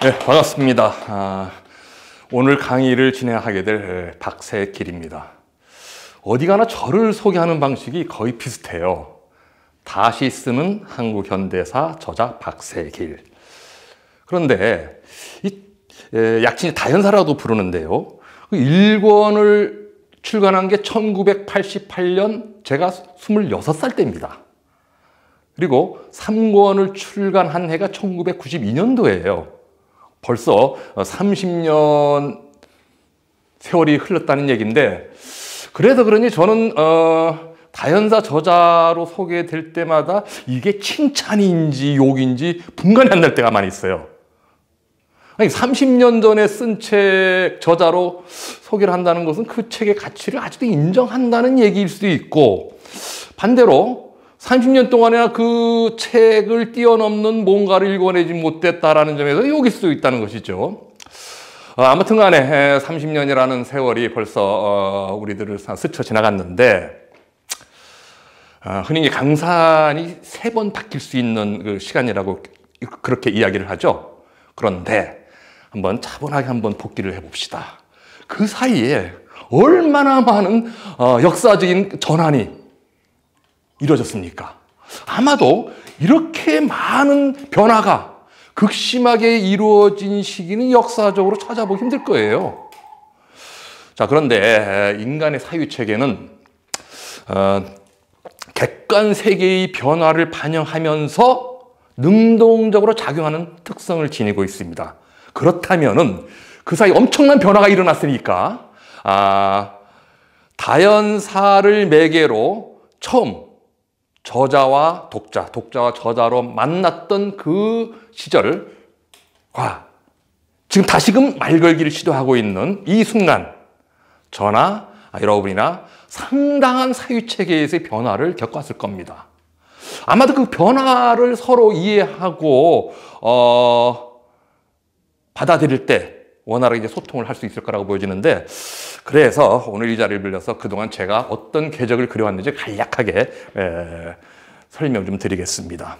네, 반갑습니다. 오늘 강의를 진행하게 될 박세길입니다. 어디 가나 저를 소개하는 방식이 거의 비슷해요. 다시 쓰는 한국 현대사 저자 박세길. 그런데 이 약칭이 다연사라고 부르는데요. 1권을 출간한 게 1988년 제가 26살 때입니다. 그리고 3권을 출간한 해가 1992년도예요. 벌써 30년 세월이 흘렀다는 얘기인데, 그래서 그러니 저는 다연사 저자로 소개될 때마다 이게 칭찬인지 욕인지 분간이 안 날 때가 많이 있어요. 아니, 30년 전에 쓴 책 저자로 소개를 한다는 것은 그 책의 가치를 아직도 인정한다는 얘기일 수도 있고, 반대로 30년 동안에 그 책을 뛰어넘는 뭔가를 읽어내지 못했다라는 점에서 욕일 수도 있다는 것이죠. 아무튼 간에 30년이라는 세월이 벌써 우리들을 스쳐 지나갔는데, 흔히 강산이 3번 바뀔 수 있는 그 시간이라고 그렇게 이야기를 하죠. 그런데 한번 차분하게 한번 복기를 해봅시다. 그 사이에 얼마나 많은 역사적인 전환이 이루어졌습니까? 아마도 이렇게 많은 변화가 극심하게 이루어진 시기는 역사적으로 찾아보기 힘들 거예요. 자, 그런데 인간의 사유체계는 객관 세계의 변화를 반영하면서 능동적으로 작용하는 특성을 지니고 있습니다. 그렇다면은 그 사이 엄청난 변화가 일어났으니까 다연사를 매개로 처음 저자와 독자, 독자와 저자로 만났던 그 시절과 지금 다시금 말걸기를 시도하고 있는 이 순간, 저나 여러분이나 상당한 사유체계에서의 변화를 겪었을 겁니다. 아마도 그 변화를 서로 이해하고 받아들일 때 원활하게 이제 소통을 할 수 있을 거라고 보여지는데, 그래서 오늘 이 자리를 빌려서 그동안 제가 어떤 궤적을 그려왔는지 간략하게 설명 좀 드리겠습니다.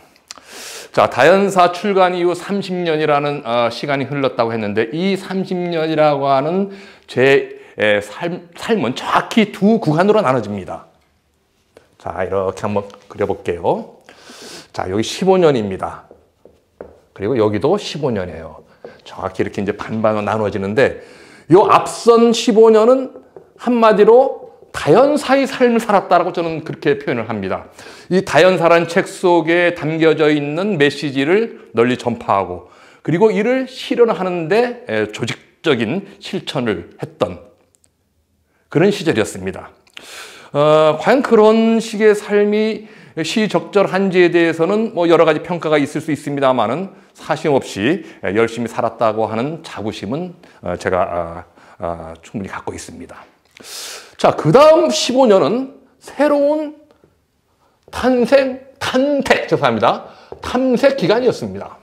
자, 다연사 출간 이후 30년이라는 시간이 흘렀다고 했는데, 이 30년이라고 하는 제 삶은 정확히 두 구간으로 나눠집니다. 자, 이렇게 한번 그려볼게요. 자, 여기 15년입니다. 그리고 여기도 15년이에요. 정확히 이렇게 이제 반반으로 나눠지는데, 이 앞선 15년은 한마디로 다연사의 삶을 살았다라고 저는 그렇게 표현을 합니다. 이 다연사라는 책 속에 담겨져 있는 메시지를 널리 전파하고, 그리고 이를 실현하는데 조직적인 실천을 했던 그런 시절이었습니다. 과연 그런 식의 삶이 시적절한지에 대해서는 뭐 여러 가지 평가가 있을 수 있습니다만은, 사심없이 열심히 살았다고 하는 자부심은 제가 충분히 갖고 있습니다. 자, 그 다음 15년은 새로운 탐색 기간이었습니다.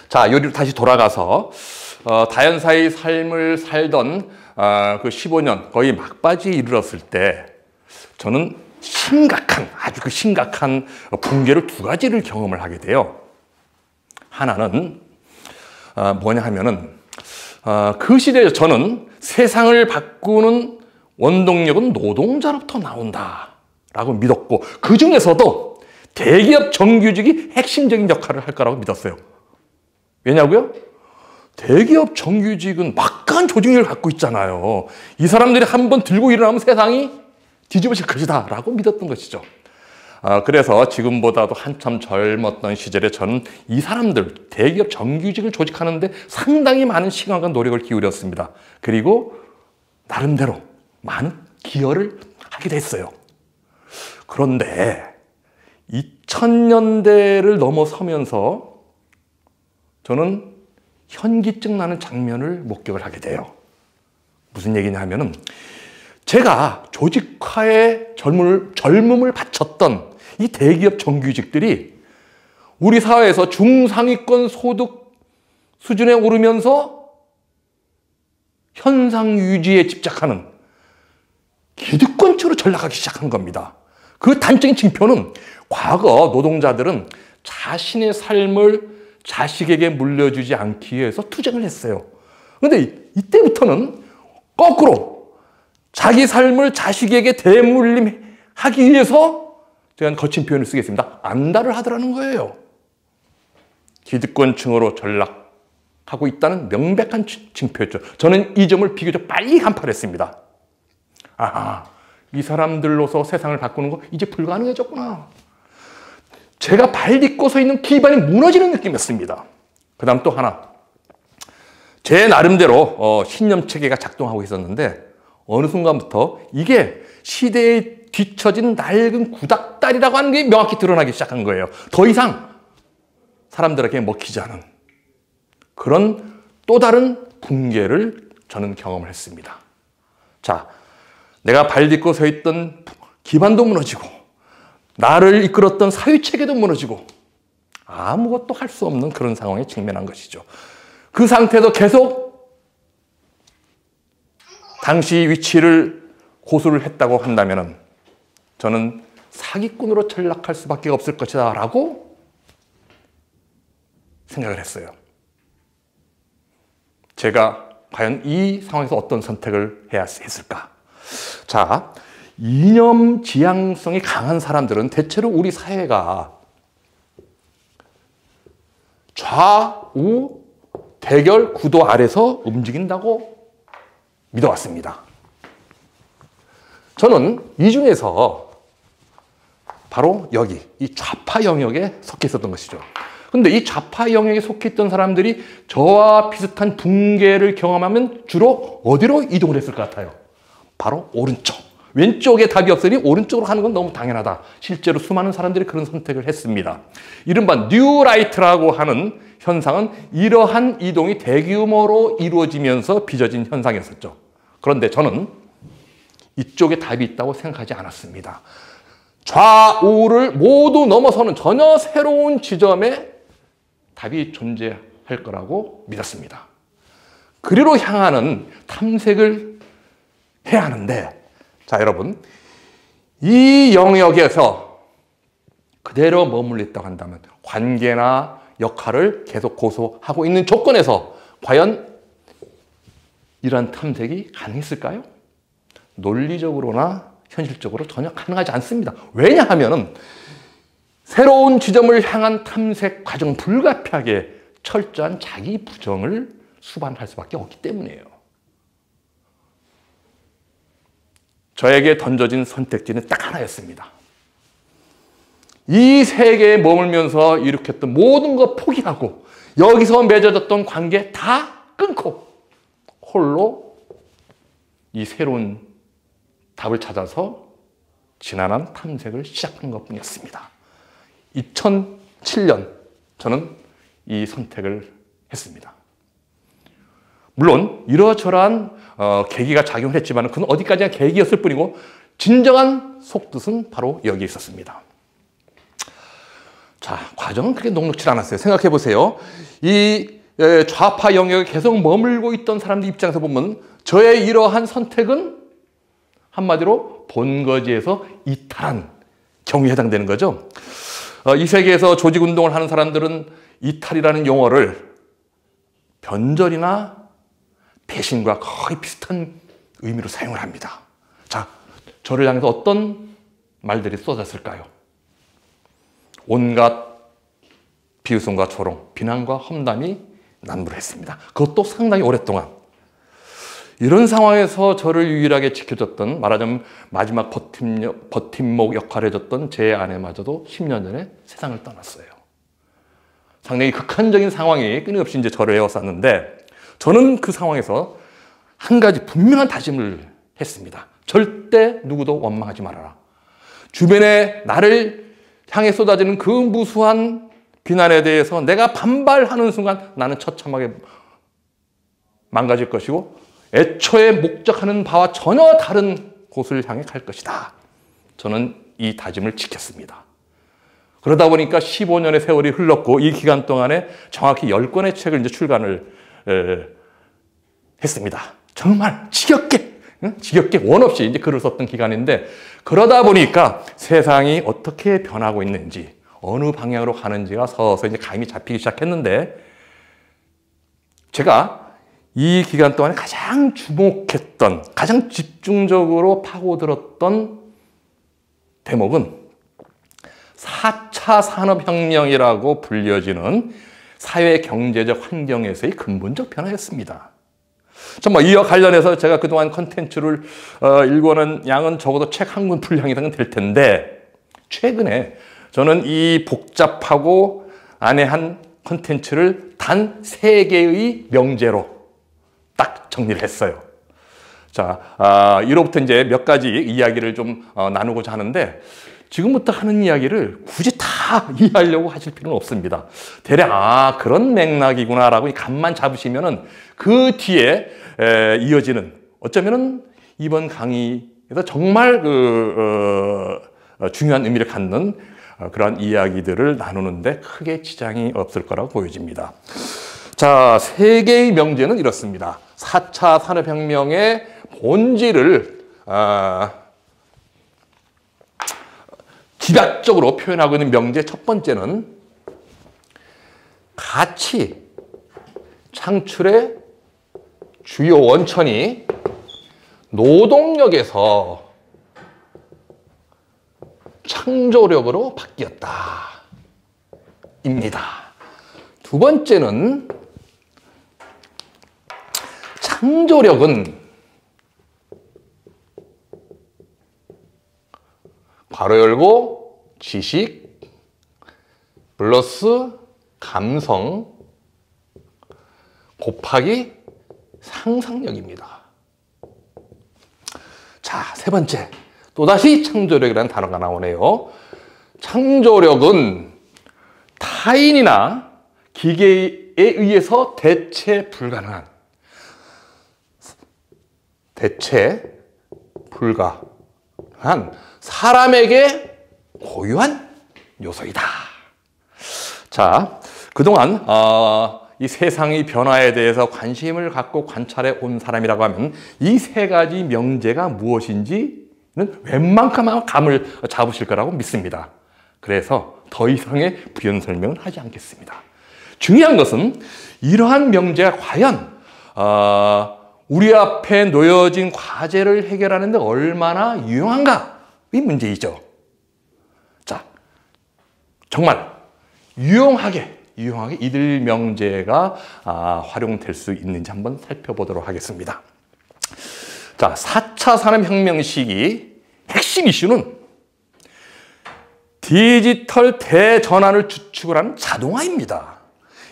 자, 여기로 다시 돌아가서 다연사의 삶을 살던 그 15년, 거의 막바지에 이르렀을 때 저는 아주 그 심각한 붕괴를 두 가지를 경험을 하게 돼요. 하나는 뭐냐 하면은 그 시대에 저는 세상을 바꾸는 원동력은 노동자로부터 나온다라고 믿었고, 그 중에서도 대기업 정규직이 핵심적인 역할을 할 거라고 믿었어요. 왜냐고요? 대기업 정규직은 막강한 조직력을 갖고 있잖아요. 이 사람들이 한번 들고 일어나면 세상이 뒤집어질 것이다 라고 믿었던 것이죠. 그래서 지금보다도 한참 젊었던 시절에 저는 이 사람들, 대기업 정규직을 조직하는데 상당히 많은 시간과 노력을 기울였습니다. 그리고 나름대로 많은 기여를 하게 됐어요. 그런데 2000년대를 넘어서면서 저는 현기증 나는 장면을 목격을 하게 돼요. 무슨 얘기냐 하면은, 제가 조직화에 젊음을 바쳤던 이 대기업 정규직들이 우리 사회에서 중상위권 소득 수준에 오르면서 현상 유지에 집착하는 기득권층으로 전락하기 시작한 겁니다. 그 단적인 징표는, 과거 노동자들은 자신의 삶을 자식에게 물려주지 않기 위해서 투쟁을 했어요. 그런데 이때부터는 거꾸로 자기 삶을 자식에게 대물림하기 위해서 제가 거친 표현을 쓰겠습니다. 안달을 하더라는 거예요. 기득권층으로 전락하고 있다는 명백한 징표였죠. 저는 이 점을 비교적 빨리 간파했습니다. 아하, 이 사람들로서 세상을 바꾸는 거 이제 불가능해졌구나. 제가 발 딛고 서 있는 기반이 무너지는 느낌이었습니다. 그 다음 또 하나. 제 나름대로 신념 체계가 작동하고 있었는데 어느 순간부터 이게 시대에 뒤처진 낡은 구닥다리라고 하는 게 명확히 드러나기 시작한 거예요. 더 이상 사람들에게 먹히지 않은 그런 또 다른 붕괴를 저는 경험을 했습니다. 자, 내가 발 딛고 서 있던 기반도 무너지고 나를 이끌었던 사회체계도 무너지고 아무것도 할 수 없는 그런 상황에 직면한 것이죠. 그 상태에서 계속 당시 위치를 고수를 했다고 한다면 저는 사기꾼으로 전락할 수밖에 없을 것이다 라고 생각을 했어요. 제가 과연 이 상황에서 어떤 선택을 해야 했을까? 자, 이념 지향성이 강한 사람들은 대체로 우리 사회가 좌우 대결 구도 아래서 움직인다고 믿어왔습니다. 저는 이 중에서 바로 여기 이 좌파 영역에 속해 있었던 것이죠. 근데 이 좌파 영역에 속해 있던 사람들이 저와 비슷한 붕괴를 경험하면 주로 어디로 이동을 했을 것 같아요? 바로 오른쪽. 왼쪽에 답이 없으니 오른쪽으로 가는 건 너무 당연하다. 실제로 수많은 사람들이 그런 선택을 했습니다. 이른바 뉴라이트라고 하는 현상은 이러한 이동이 대규모로 이루어지면서 빚어진 현상이었었죠. 그런데 저는 이쪽에 답이 있다고 생각하지 않았습니다. 좌우를 모두 넘어서는 전혀 새로운 지점에 답이 존재할 거라고 믿었습니다. 그리로 향하는 탐색을 해야 하는데, 자, 여러분, 이 영역에서 그대로 머물러 있다고 한다면 관계나 역할을 계속 고수하고 있는 조건에서 과연 이러한 탐색이 가능했을까요? 논리적으로나 현실적으로 전혀 가능하지 않습니다. 왜냐하면 새로운 지점을 향한 탐색 과정은 불가피하게 철저한 자기 부정을 수반할 수밖에 없기 때문이에요. 저에게 던져진 선택지는 딱 하나였습니다. 이 세계에 머물면서 일으켰던 모든 것 포기하고 여기서 맺어졌던 관계 다 끊고 홀로 이 새로운 답을 찾아서 지난한 탐색을 시작한 것뿐이었습니다. 2007년 저는 이 선택을 했습니다. 물론 이러저러한 계기가 작용했지만 그건 어디까지나 계기였을 뿐이고 진정한 속뜻은 바로 여기에 있었습니다. 자, 과정은 그렇게 녹록지 않았어요. 생각해 보세요. 이 좌파 영역에 계속 머물고 있던 사람들 입장에서 보면 저의 이러한 선택은 한마디로 본거지에서 이탈한 경우에 해당되는 거죠. 이 세계에서 조직운동을 하는 사람들은 이탈이라는 용어를 변절이나 배신과 거의 비슷한 의미로 사용을 합니다. 자, 저를 향해서 어떤 말들이 쏟았을까요? 온갖 비웃음과 조롱, 비난과 험담이 난무했습니다. 그것도 상당히 오랫동안. 이런 상황에서 저를 유일하게 지켜줬던, 말하자면 마지막 버팀목 역할을 해줬던 제 아내마저도 10년 전에 세상을 떠났어요. 상당히 극한적인 상황이 끊임없이 이제 저를 에워쌌는데 저는 그 상황에서 한 가지 분명한 다짐을 했습니다. 절대 누구도 원망하지 말아라. 주변에 나를 향해 쏟아지는 그 무수한 비난에 대해서 내가 반발하는 순간 나는 처참하게 망가질 것이고 애초에 목적하는 바와 전혀 다른 곳을 향해 갈 것이다. 저는 이 다짐을 지켰습니다. 그러다 보니까 15년의 세월이 흘렀고 이 기간 동안에 정확히 10권의 책을 이제 출간을 했습니다. 정말 지겹게 원 없이 이제 글을 썼던 기간인데 그러다 보니까 세상이 어떻게 변하고 있는지 어느 방향으로 가는지가 서서히 이제 감이 잡히기 시작했는데, 제가 이 기간 동안에 가장 주목했던, 가장 집중적으로 파고들었던 대목은 4차 산업혁명이라고 불려지는 사회 경제적 환경에서의 근본적 변화였습니다. 정말 이와 관련해서 제가 그동안 컨텐츠를 읽어낸 양은 적어도 책 한 권 분량이 될 텐데, 최근에 저는 이 복잡하고 난해한 컨텐츠를 단 3개의 명제로 딱 정리를 했어요. 자, 이로부터 이제 몇 가지 이야기를 좀 나누고자 하는데, 지금부터 하는 이야기를 굳이 다 이해하려고 하실 필요는 없습니다. 대략 그런 맥락이구나라고 감만 잡으시면은 그 뒤에 이어지는, 어쩌면은 이번 강의에서 정말 중요한 의미를 갖는 그러한 이야기들을 나누는데 크게 지장이 없을 거라고 보여집니다. 자, 3개의 명제는 이렇습니다. 4차 산업혁명의 본질을 집약적으로 표현하고 있는 명제 첫 번째는 가치 창출의 주요 원천이 노동력에서 창조력으로 바뀌었다 입니다. 두 번째는 창조력은 괄호 열고 지식 플러스 감성 곱하기 상상력입니다. 자, 세 번째, 또다시 창조력이라는 단어가 나오네요. 창조력은 타인이나 기계에 의해서 대체 불가능한 사람에게 고유한 요소이다. 자, 그동안 이 세상의 변화에 대해서 관심을 갖고 관찰해 온 사람이라고 하면 이 3가지 명제가 무엇인지는 웬만큼 감을 잡으실 거라고 믿습니다. 그래서 더 이상의 부연 설명은 하지 않겠습니다. 중요한 것은 이러한 명제가 과연 우리 앞에 놓여진 과제를 해결하는 데 얼마나 유용한가의 문제이죠. 자, 정말 유용하게 이들 명제가 활용될 수 있는지 한번 살펴보도록 하겠습니다. 자, 4차 산업혁명 시기 핵심 이슈는 디지털 대전환을 주축을 하는 자동화입니다.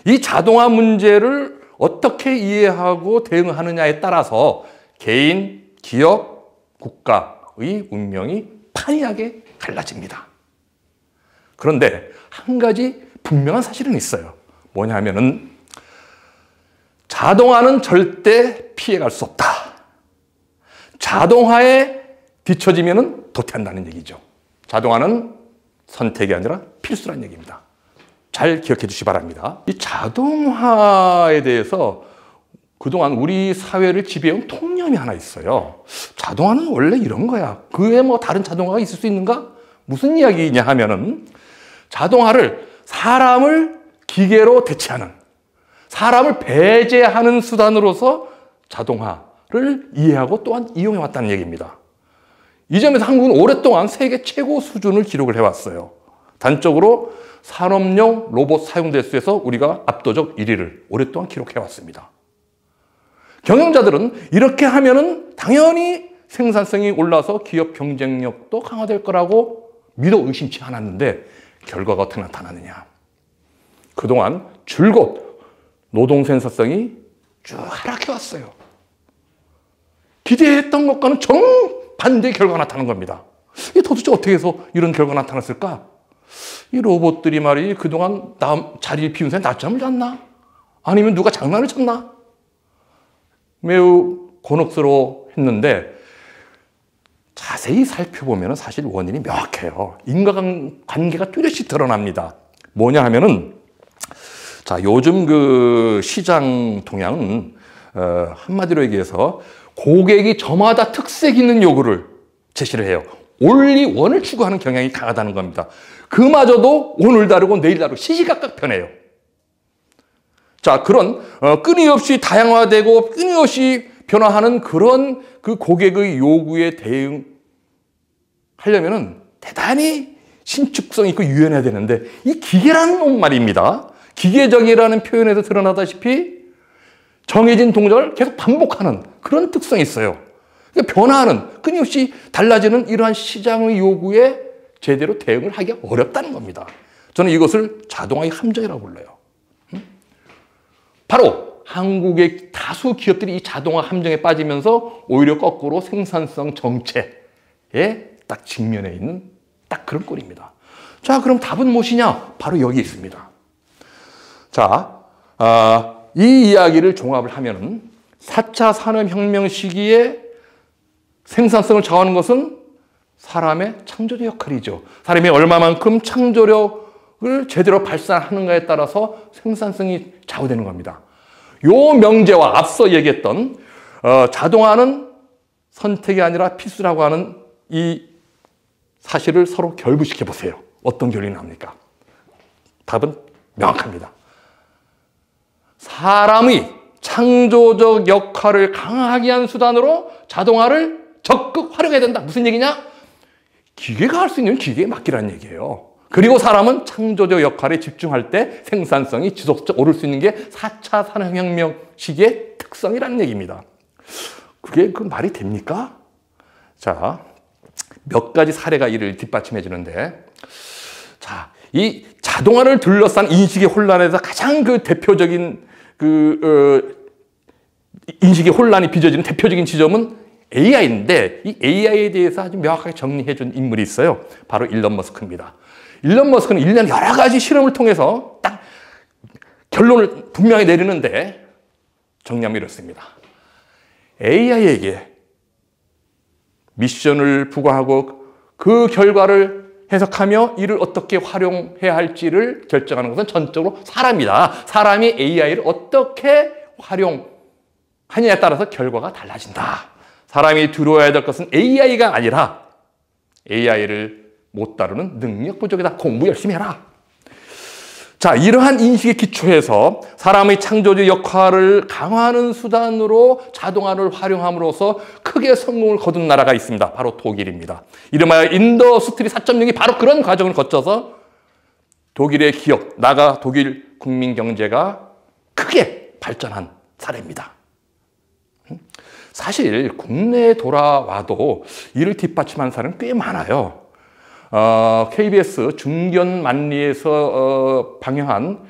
이 자동화 문제를 어떻게 이해하고 대응하느냐에 따라서 개인, 기업, 국가의 운명이 판이하게 갈라집니다. 그런데 한 가지 분명한 사실은 있어요. 뭐냐 하면은 자동화는 절대 피해갈 수 없다. 자동화에 뒤처지면은 도태한다는 얘기죠. 자동화는 선택이 아니라 필수란 얘기입니다. 잘 기억해 주시기 바랍니다. 이 자동화에 대해서 그동안 우리 사회를 지배해온 통념이 하나 있어요. 자동화는 원래 이런 거야. 그 외에 뭐 다른 자동화가 있을 수 있는가? 무슨 이야기냐 하면은 자동화를 사람을 기계로 대체하는, 사람을 배제하는 수단으로서 자동화를 이해하고 또한 이용해왔다는 얘기입니다. 이 점에서 한국은 오랫동안 세계 최고 수준을 기록을 해왔어요. 단적으로 산업용 로봇 사용 대수에서 우리가 압도적 1위를 오랫동안 기록해왔습니다. 경영자들은 이렇게 하면은 당연히 생산성이 올라서 기업 경쟁력도 강화될 거라고 믿어 의심치 않았는데 결과가 어떻게 나타나느냐. 그동안 줄곧 노동 생산성이 쭉 하락해왔어요. 기대했던 것과는 정반대의 결과가 나타나는 겁니다. 이게 도대체 어떻게 해서 이런 결과가 나타났을까? 이 로봇들이 말이 그동안 자리를 비운 사람이 낮잠을 잤나? 아니면 누가 장난을 쳤나? 매우 곤혹스러워했는데 자세히 살펴보면 사실 원인이 명확해요. 인과관계가 뚜렷이 드러납니다. 뭐냐 하면은 자, 요즘 그 시장 동향은 한마디로 얘기해서 고객이 저마다 특색 있는 요구를 제시를 해요. 올리 원을 추구하는 경향이 강하다는 겁니다. 그마저도 오늘 다르고 내일 다르고 시시각각 변해요. 자, 그런 끊임없이 다양화되고 끊임없이 변화하는 그런 그 고객의 요구에 대응하려면은 대단히 신축성 있고 유연해야 되는데, 이 기계라는 놈 말입니다. 기계적이라는 표현에서 드러나다시피 정해진 동작을 계속 반복하는 그런 특성이 있어요. 그러니까 변화하는, 끊임없이 달라지는 이러한 시장의 요구에 제대로 대응을 하기가 어렵다는 겁니다. 저는 이것을 자동화의 함정이라고 불러요. 바로 한국의 다수 기업들이 이 자동화 함정에 빠지면서 오히려 거꾸로 생산성 정체에 딱 직면해 있는 딱 그런 꼴입니다. 자, 그럼 답은 무엇이냐? 바로 여기 있습니다. 자, 이 이야기를 종합을 하면은 4차 산업혁명 시기에 생산성을 좌우하는 것은 사람의 창조적 역할이죠. 사람이 얼마만큼 창조력을 제대로 발산하는가에 따라서 생산성이 좌우되는 겁니다. 요 명제와 앞서 얘기했던 자동화는 선택이 아니라 필수라고 하는 이 사실을 서로 결부시켜 보세요. 어떤 결론이 나옵니까? 답은 명확합니다. 사람의 창조적 역할을 강하게 한 수단으로 자동화를 적극 활용해야 된다. 무슨 얘기냐? 기계가 할 수 있는 기계에 맡기라는 얘기예요. 그리고 사람은 창조적 역할에 집중할 때 생산성이 지속적으로 오를 수 있는 게 4차 산업혁명 시기의 특성이라는 얘기입니다. 그게 그 말이 됩니까? 자, 몇 가지 사례가 이를 뒷받침해 주는데, 자, 이 자동화를 둘러싼 인식의 혼란에서 가장 그 대표적인 인식의 혼란이 빚어지는 대표적인 지점은 AI인데, 이 AI에 대해서 아주 명확하게 정리해 준 인물이 있어요. 바로 일론 머스크입니다. 일론 머스크는 1년 여러 가지 실험을 통해서 딱 결론을 분명히 내리는데 정리하면 이렇습니다. AI에게 미션을 부과하고 그 결과를 해석하며 이를 어떻게 활용해야 할지를 결정하는 것은 전적으로 사람이다. 사람이 AI를 어떻게 활용하냐에 따라서 결과가 달라진다. 사람이 두려워해야 될 것은 AI가 아니라 AI를 못 다루는 능력 부족이다. 공부 열심히 해라. 자, 이러한 인식의 기초에서 사람의 창조적 역할을 강화하는 수단으로 자동화를 활용함으로써 크게 성공을 거둔 나라가 있습니다. 바로 독일입니다. 이름하여 인더스트리 4.0이 바로 그런 과정을 거쳐서 독일의 기업, 나아가 독일 국민 경제가 크게 발전한 사례입니다. 사실 국내에 돌아와도 이를 뒷받침한 사람은 꽤 많아요. KBS 중견만리에서 방영한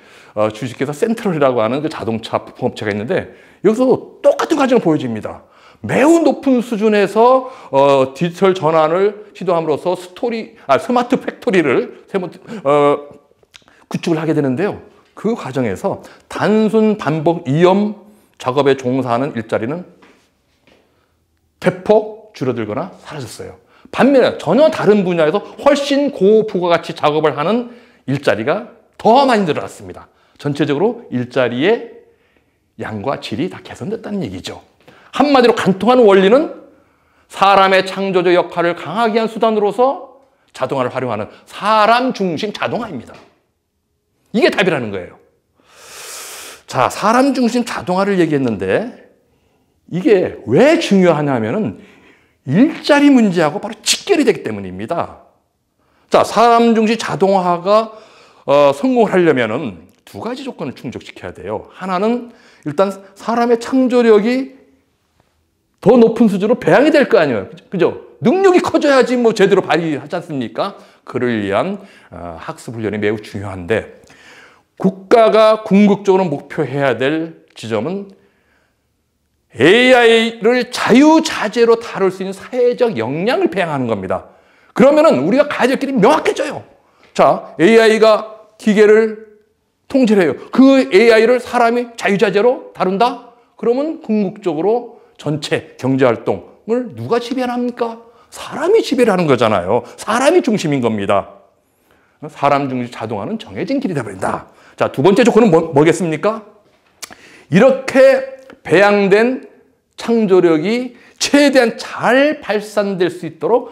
주식회사 센트럴이라고 하는 그 자동차 부품업체가 있는데, 여기서 똑같은 과정을 보여줍니다. 매우 높은 수준에서 디지털 전환을 시도함으로써 스마트 팩토리를 구축을 하게 되는데요. 그 과정에서 단순 반복 이염 작업에 종사하는 일자리는 대폭 줄어들거나 사라졌어요. 반면에 전혀 다른 분야에서 훨씬 고부가가치 작업을 하는 일자리가 더 많이 늘어났습니다. 전체적으로 일자리의 양과 질이 다 개선됐다는 얘기죠. 한마디로 간통하는 원리는 사람의 창조적 역할을 강하게 한 수단으로서 자동화를 활용하는 사람 중심 자동화입니다. 이게 답이라는 거예요. 자, 사람 중심 자동화를 얘기했는데 이게 왜 중요하냐면은 일자리 문제하고 바로 직결이 되기 때문입니다. 자, 사람 중심 자동화가 성공을 하려면은 두 가지 조건을 충족시켜야 돼요. 하나는 일단 사람의 창조력이 더 높은 수준으로 배양이 될 거 아니에요. 그죠? 능력이 커져야지 뭐 제대로 발휘하지 않습니까? 그를 위한 학습 훈련이 매우 중요한데, 국가가 궁극적으로 목표해야 될 지점은 AI를 자유자재로 다룰 수 있는 사회적 역량을 배양하는 겁니다. 그러면은 우리가 가야 될 길이 명확해져요. 자, AI가 기계를 통제를 해요. 그 AI를 사람이 자유자재로 다룬다? 그러면 궁극적으로 전체 경제활동을 누가 지배를 합니까? 사람이 지배를 하는 거잖아요. 사람이 중심인 겁니다. 사람 중심 자동화는 정해진 길이 되어버린다. 자, 두 번째 조건은 뭐겠습니까? 이렇게 배양된 창조력이 최대한 잘 발산될 수 있도록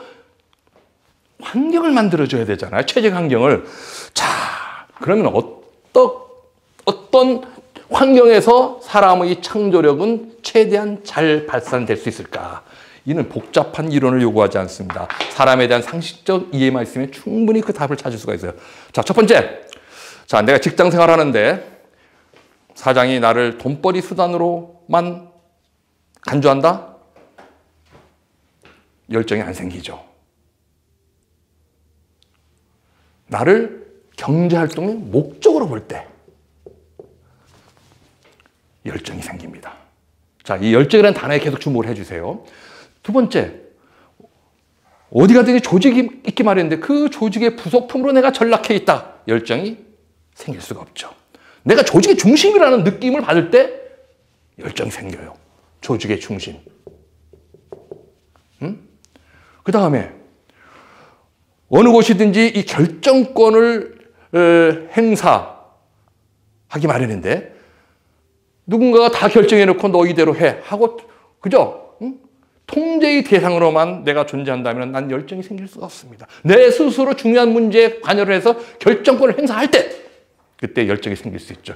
환경을 만들어줘야 되잖아요. 최적 환경을. 자, 그러면 어떤 환경에서 사람의 창조력은 최대한 잘 발산될 수 있을까? 이는 복잡한 이론을 요구하지 않습니다. 사람에 대한 상식적 이해만 있으면 충분히 그 답을 찾을 수가 있어요. 자, 첫 번째. 자, 내가 직장 생활하는데 사장이 나를 돈벌이 수단으로만 간주한다? 열정이 안 생기죠. 나를 경제활동의 목적으로 볼 때 열정이 생깁니다. 자, 이 열정이라는 단어에 계속 주목을 해주세요. 두 번째, 어디 가든지 조직이 있기 마련인데 그 조직의 부속품으로 내가 전락해 있다. 열정이 생길 수가 없죠. 내가 조직의 중심이라는 느낌을 받을 때 열정이 생겨요. 조직의 중심. 그 다음에 어느 곳이든지 이 결정권을 행사하기 마련인데 누군가가 다 결정해놓고 너 이대로 해 하고 그죠? 통제의 대상으로만 내가 존재한다면 난 열정이 생길 수가 없습니다. 내 스스로 중요한 문제에 관여를 해서 결정권을 행사할 때 그때 열정이 생길 수 있죠.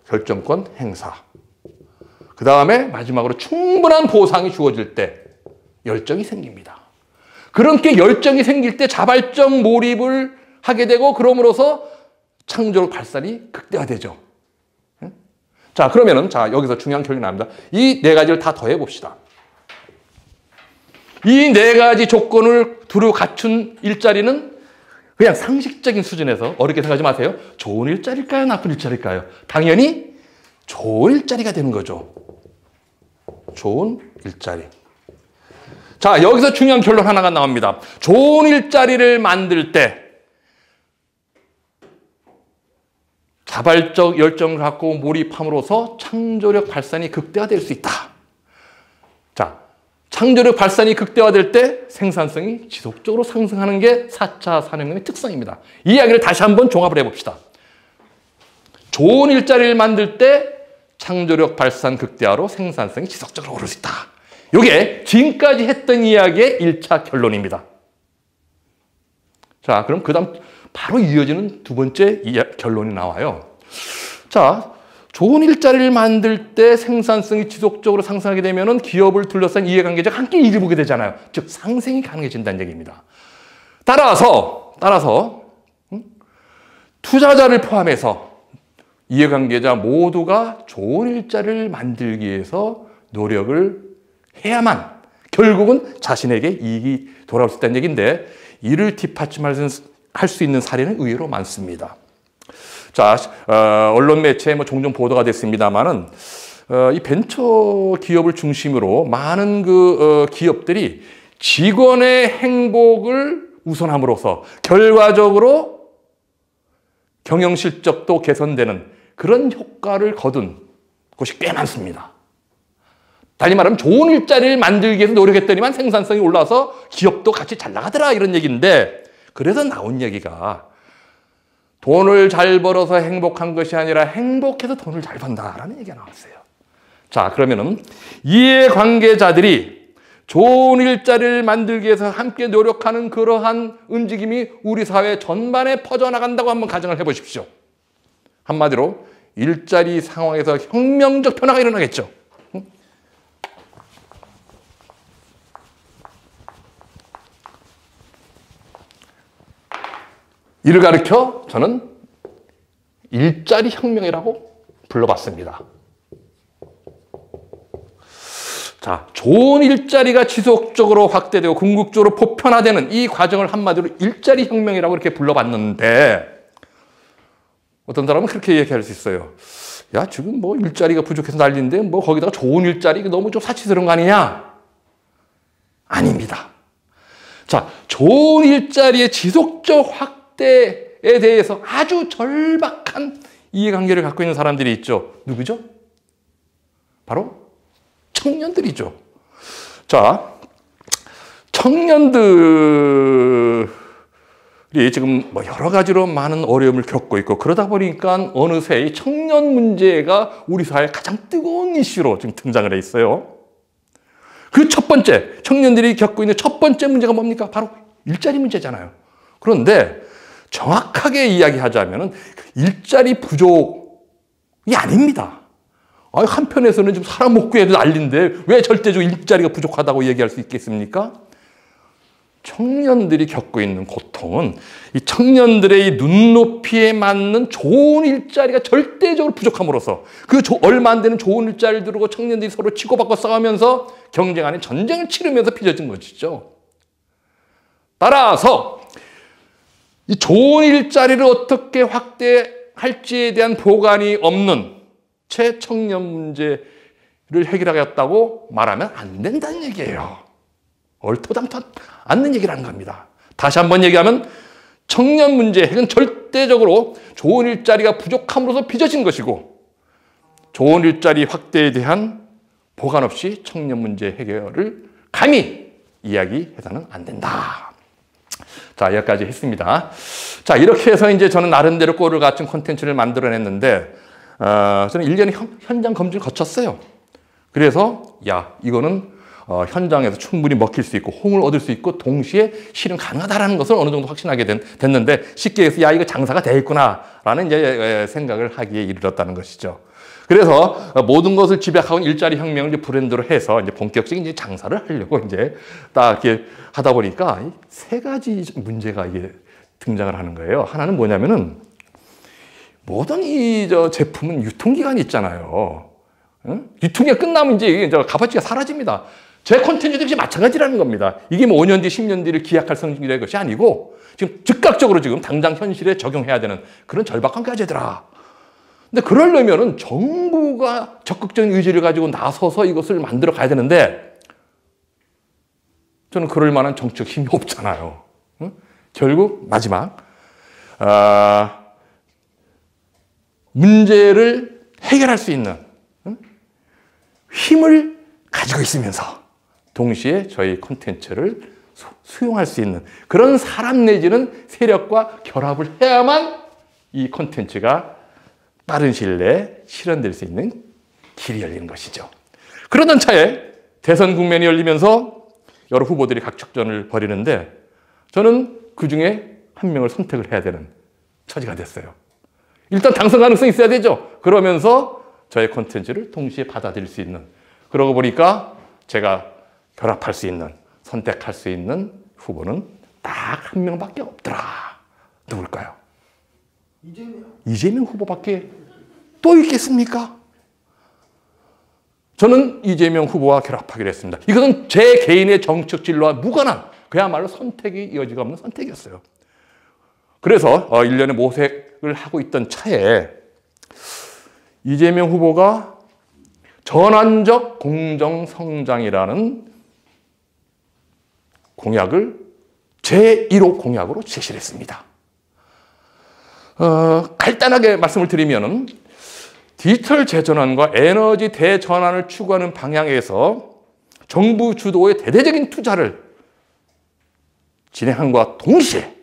결정권 행사. 그 다음에 마지막으로 충분한 보상이 주어질 때 열정이 생깁니다. 그렇게 열정이 생길 때 자발적 몰입을 하게 되고 그럼으로써 창조력 발산이 극대화되죠. 자, 그러면은 여기서 중요한 결론이 납니다. 이 네 가지를 다 더해 봅시다. 이 네 가지 조건을 두루 갖춘 일자리는 그냥 상식적인 수준에서 어렵게 생각하지 마세요. 좋은 일자리일까요? 나쁜 일자리일까요? 당연히 좋은 일자리가 되는 거죠. 좋은 일자리. 자, 여기서 중요한 결론 하나가 나옵니다. 좋은 일자리를 만들 때 자발적 열정을 갖고 몰입함으로써 창조력 발산이 극대화될 수 있다. 자, 창조력 발산이 극대화될 때 생산성이 지속적으로 상승하는 게 4차 산업혁명의 특성입니다. 이 이야기를 다시 한번 종합을 해봅시다. 좋은 일자리를 만들 때 창조력 발산 극대화로 생산성이 지속적으로 오를 수 있다. 이게 지금까지 했던 이야기의 1차 결론입니다. 자, 그럼 그 다음 바로 이어지는 두 번째 결론이 나와요. 자, 좋은 일자리를 만들 때 생산성이 지속적으로 상승하게 되면 기업을 둘러싼 이해관계자가 함께 일을 보게 되잖아요. 즉 상생이 가능해진다는 얘기입니다. 따라서 투자자를 포함해서 이해관계자 모두가 좋은 일자리를 만들기 위해서 노력을 해야만 결국은 자신에게 이익이 돌아올 수 있다는 얘기인데 이를 뒷받침할 수 있는 사례는 의외로 많습니다. 자, 언론 매체에 종종 보도가 됐습니다만은 이 벤처 기업을 중심으로 많은 기업들이 직원의 행복을 우선함으로써 결과적으로 경영 실적도 개선되는 그런 효과를 거둔 곳이 꽤 많습니다. 달리 말하면 좋은 일자리를 만들기 위해서 노력했더니만 생산성이 올라서 기업도 같이 잘 나가더라 이런 얘기인데 그래서 나온 얘기가 돈을 잘 벌어서 행복한 것이 아니라 행복해서 돈을 잘 번다라는 얘기가 나왔어요. 자, 그러면은 이해관계자들이 좋은 일자리를 만들기 위해서 함께 노력하는 그러한 움직임이 우리 사회 전반에 퍼져나간다고 한번 가정을 해보십시오. 한마디로 일자리 상황에서 혁명적 변화가 일어나겠죠. 이를 가리켜 저는 일자리 혁명이라고 불러봤습니다. 자, 좋은 일자리가 지속적으로 확대되고 궁극적으로 보편화되는 이 과정을 한마디로 일자리 혁명이라고 이렇게 불러봤는데 어떤 사람은 그렇게 얘기할 수 있어요. 야, 지금 일자리가 부족해서 난리인데 거기다가 좋은 일자리 너무 좀 사치스러운 거 아니냐? 아닙니다. 자, 좋은 일자리의 지속적 확대에 대해서 아주 절박한 이해관계를 갖고 있는 사람들이 있죠. 누구죠? 바로 청년들이죠. 자, 청년들이 지금 여러 가지로 많은 어려움을 겪고 있고 그러다 보니까 어느새 이 청년 문제가 우리 사회의 가장 뜨거운 이슈로 지금 등장을 해 있어요. 그 첫 번째, 청년들이 겪고 있는 첫 번째 문제가 뭡니까? 바로 일자리 문제잖아요. 그런데 정확하게 이야기하자면 일자리 부족이 아닙니다. 한편에서는 지금 사람 못 구해도 난리인데 왜 절대적으로 일자리가 부족하다고 얘기할 수 있겠습니까? 청년들이 겪고 있는 고통은 이 청년들의 이 눈높이에 맞는 좋은 일자리가 절대적으로 부족함으로써 그 얼마 안 되는 좋은 일자리를 두고 청년들이 서로 치고받고 싸우면서 경쟁하는 전쟁을 치르면서 빚어진 것이죠. 따라서 이 좋은 일자리를 어떻게 확대할지에 대한 보관이 없는 채 청년 문제를 해결하겠다고 말하면 안 된다는 얘기예요. 얼토당토 않는 얘기를 하는 겁니다. 다시 한번 얘기하면 청년 문제 핵은 절대적으로 좋은 일자리가 부족함으로써 빚어진 것이고 좋은 일자리 확대에 대한 보관 없이 청년 문제 해결을 감히 이야기해서는 안 된다. 자, 여기까지 했습니다. 자, 이렇게 해서 이제 저는 나름대로 꼴을 갖춘 콘텐츠를 만들어냈는데 저는 1년의 현장 검증을 거쳤어요. 그래서 이거는 현장에서 충분히 먹힐 수 있고 홍을 얻을 수 있고 동시에 실현 가능하다라는 것을 어느 정도 확신하게 됐는데 쉽게 해서 이거 장사가 되겠구나라는 이제 생각을 하기에 이르렀다는 것이죠. 그래서 모든 것을 집약하고 일자리 혁명을 이제 브랜드로 해서 이제 본격적인 이제 장사를 하려고 이제 딱 이렇게 하다 보니까 세 가지 문제가 이게 등장을 하는 거예요. 하나는 뭐냐면은 모든 제품은 유통기간이 있잖아요. 응? 유통기간 끝나면 이제 값어치가 사라집니다. 제 콘텐츠도 역시 마찬가지라는 겁니다. 이게 뭐 5년 뒤, 10년 뒤를 기약할 성질의 것이 아니고 지금 즉각적으로 지금 당장 현실에 적용해야 되는 그런 절박한 과제더라. 근데 그러려면은 정부가 적극적인 의지를 가지고 나서서 이것을 만들어 가야 되는데 저는 그럴 만한 정치적 힘이 없잖아요. 응? 결국 마지막 문제를 해결할 수 있는 힘을 가지고 있으면서 동시에 저희 콘텐츠를 수용할 수 있는 그런 사람 내지는 세력과 결합을 해야만 이 콘텐츠가 빠른 시일 내에 실현될 수 있는 길이 열리는 것이죠. 그러던 차에 대선 국면이 열리면서 여러 후보들이 각축전을 벌이는데 저는 그중에 한 명을 선택을 해야 되는 처지가 됐어요. 일단 당선 가능성이 있어야 되죠. 그러면서 저의 콘텐츠를 동시에 받아들일 수 있는 그러고 보니까 제가 결합할 수 있는 선택할 수 있는 후보는 딱 한 명밖에 없더라. 누굴까요? 이재명 후보밖에 또 있겠습니까? 저는 이재명 후보와 결합하기로 했습니다. 이것은 제 개인의 정책 진로와 무관한 그야말로 선택이 여지가 없는 선택이었어요. 그래서 1년의 모색을 하고 있던 차에 이재명 후보가 전환적 공정성장이라는 공약을 제1호 공약으로 제시를 했습니다. 간단하게 말씀을 드리면 디지털 재전환과 에너지 대전환을 추구하는 방향에서 정부 주도의 대대적인 투자를 진행함과 동시에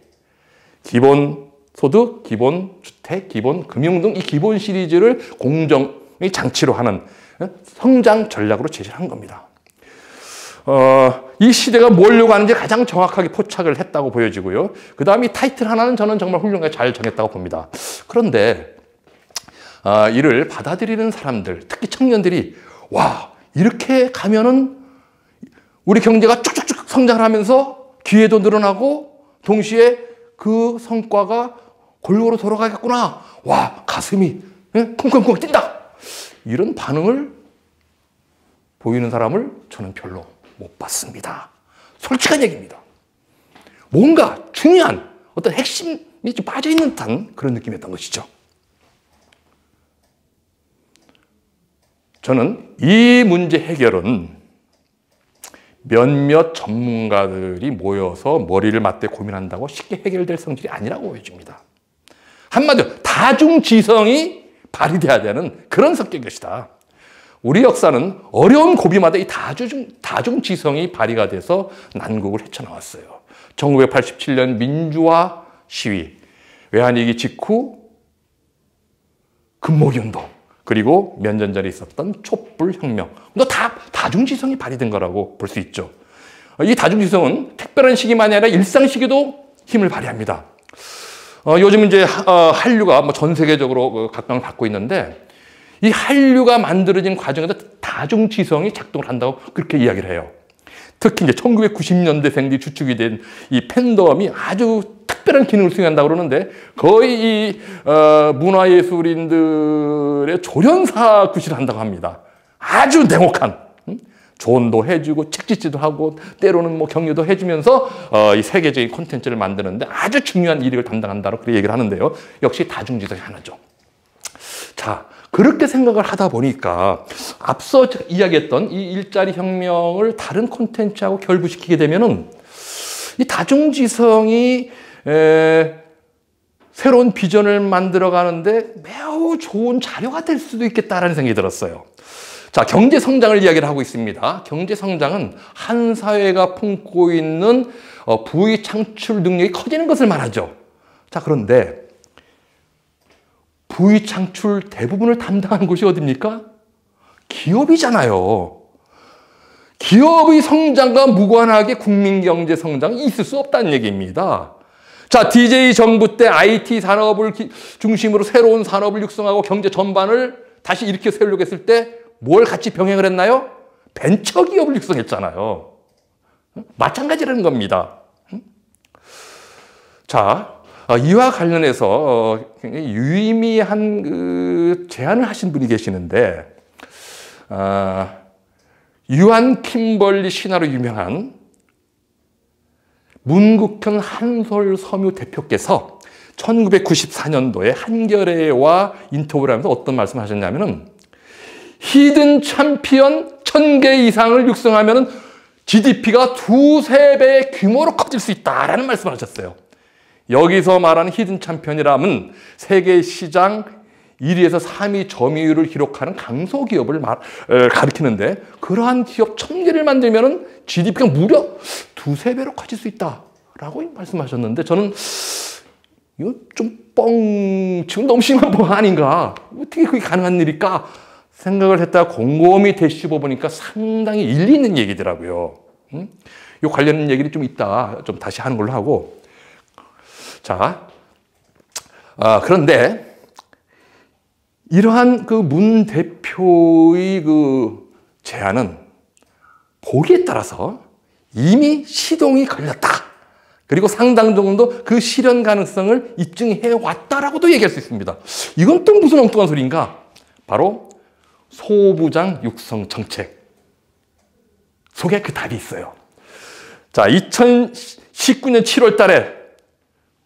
기본소득, 기본주택, 기본금융 등 이 기본 시리즈를 공정의 장치로 하는 성장 전략으로 제시를 한 겁니다. 이 시대가 뭐려고 하는지 가장 정확하게 포착을 했다고 보여지고요. 그 다음에 이 타이틀 하나는 저는 정말 훌륭하게 잘 정했다고 봅니다. 그런데 이를 받아들이는 사람들, 특히 청년들이 와, 이렇게 가면은 우리 경제가 쭉쭉쭉 성장을 하면서 기회도 늘어나고 동시에 그 성과가 골고루 돌아가겠구나. 와, 가슴이 쿵쿵쿵 뛴다. 이런 반응을 보이는 사람을 저는 별로 못 봤습니다. 솔직한 얘기입니다. 뭔가 중요한 어떤 핵심이 좀 빠져있는 듯한 그런 느낌이었던 것이죠. 저는 이 문제 해결은 몇몇 전문가들이 모여서 머리를 맞대 고민한다고 쉽게 해결될 성질이 아니라고 보여집니다. 한마디로 다중지성이 발휘돼야 되는 그런 성격인 것이다. 우리 역사는 어려운 고비마다 이 다중지성이 발휘가 돼서 난국을 헤쳐나왔어요. 1987년 민주화 시위, 외환위기 직후 금모기운동, 그리고 몇 년 전에 있었던 촛불혁명. 다중지성이 발휘된 거라고 볼 수 있죠. 이 다중지성은 특별한 시기만이 아니라 일상 시기도 힘을 발휘합니다. 요즘 이제 한류가 전 세계적으로 각광을 받고 있는데 이 한류가 만들어진 과정에서 다중지성이 작동을 한다고 그렇게 이야기를 해요. 특히 이제 1990년대생들이 주축이 된 이 팬덤이 아주 특별한 기능을 수행한다고 그러는데 거의 이 문화예술인들의 조련사 구실을 한다고 합니다. 아주 냉혹한 조언도 해주고 책짓지도 하고 때로는 격려도 해주면서 이 세계적인 콘텐츠를 만드는데 아주 중요한 일을 담당한다고 그렇게 얘기를 하는데요. 역시 다중지성이 하나죠. 자, 그렇게 생각을 하다 보니까 앞서 이야기했던 이 일자리 혁명을 다른 콘텐츠하고 결부시키게 되면은 이 다중지성이 새로운 비전을 만들어가는데 매우 좋은 자료가 될 수도 있겠다라는 생각이 들었어요. 자, 경제 성장을 이야기를 하고 있습니다. 경제 성장은 한 사회가 품고 있는 부의 창출 능력이 커지는 것을 말하죠. 자, 그런데 부의 창출 대부분을 담당하는 곳이 어디입니까? 기업이잖아요. 기업의 성장과 무관하게 국민 경제 성장이 있을 수 없다는 얘기입니다. 자, DJ 정부 때 IT 산업을 중심으로 새로운 산업을 육성하고 경제 전반을 다시 일으켜 세우려고 했을 때 뭘 같이 병행을 했나요? 벤처기업을 육성했잖아요. 마찬가지라는 겁니다. 자, 이와 관련해서 굉장히 유의미한 제안을 하신 분이 계시는데 유한 킴벌리 신화로 유명한 문국현 한솔섬유 대표께서 1994년도에 한겨레와 인터뷰를 하면서 어떤 말씀을 하셨냐면은 히든 챔피언 1000개 이상을 육성하면 GDP가 2~3배의 규모로 커질 수 있다라는 말씀을 하셨어요. 여기서 말하는 히든 챔피언이라면 세계 시장 1위에서 3위 점유율을 기록하는 강소기업을 가리키는데 그러한 기업 1000개를 만들면 GDP가 무려 2~3배로 커질 수 있다라고 말씀하셨는데 저는 이거 좀 뻥치고 너무 심한 거 아닌가? 어떻게 그게 가능한 일일까? 생각을 했다가 곰곰이 되씹어 보니까 상당히 일리 있는 얘기더라고요. 이 관련 얘기를 좀 이따 좀 다시 하는 걸로 하고. 자, 그런데 이러한 문 대표의 제안은 보기에 따라서 이미 시동이 걸렸다. 그리고 상당 정도 그 실현 가능성을 입증해 왔다라고도 얘기할 수 있습니다. 이건 또 무슨 엉뚱한 소리인가? 바로 소부장 육성 정책 속에 그 답이 있어요. 자, 2019년 7월 달에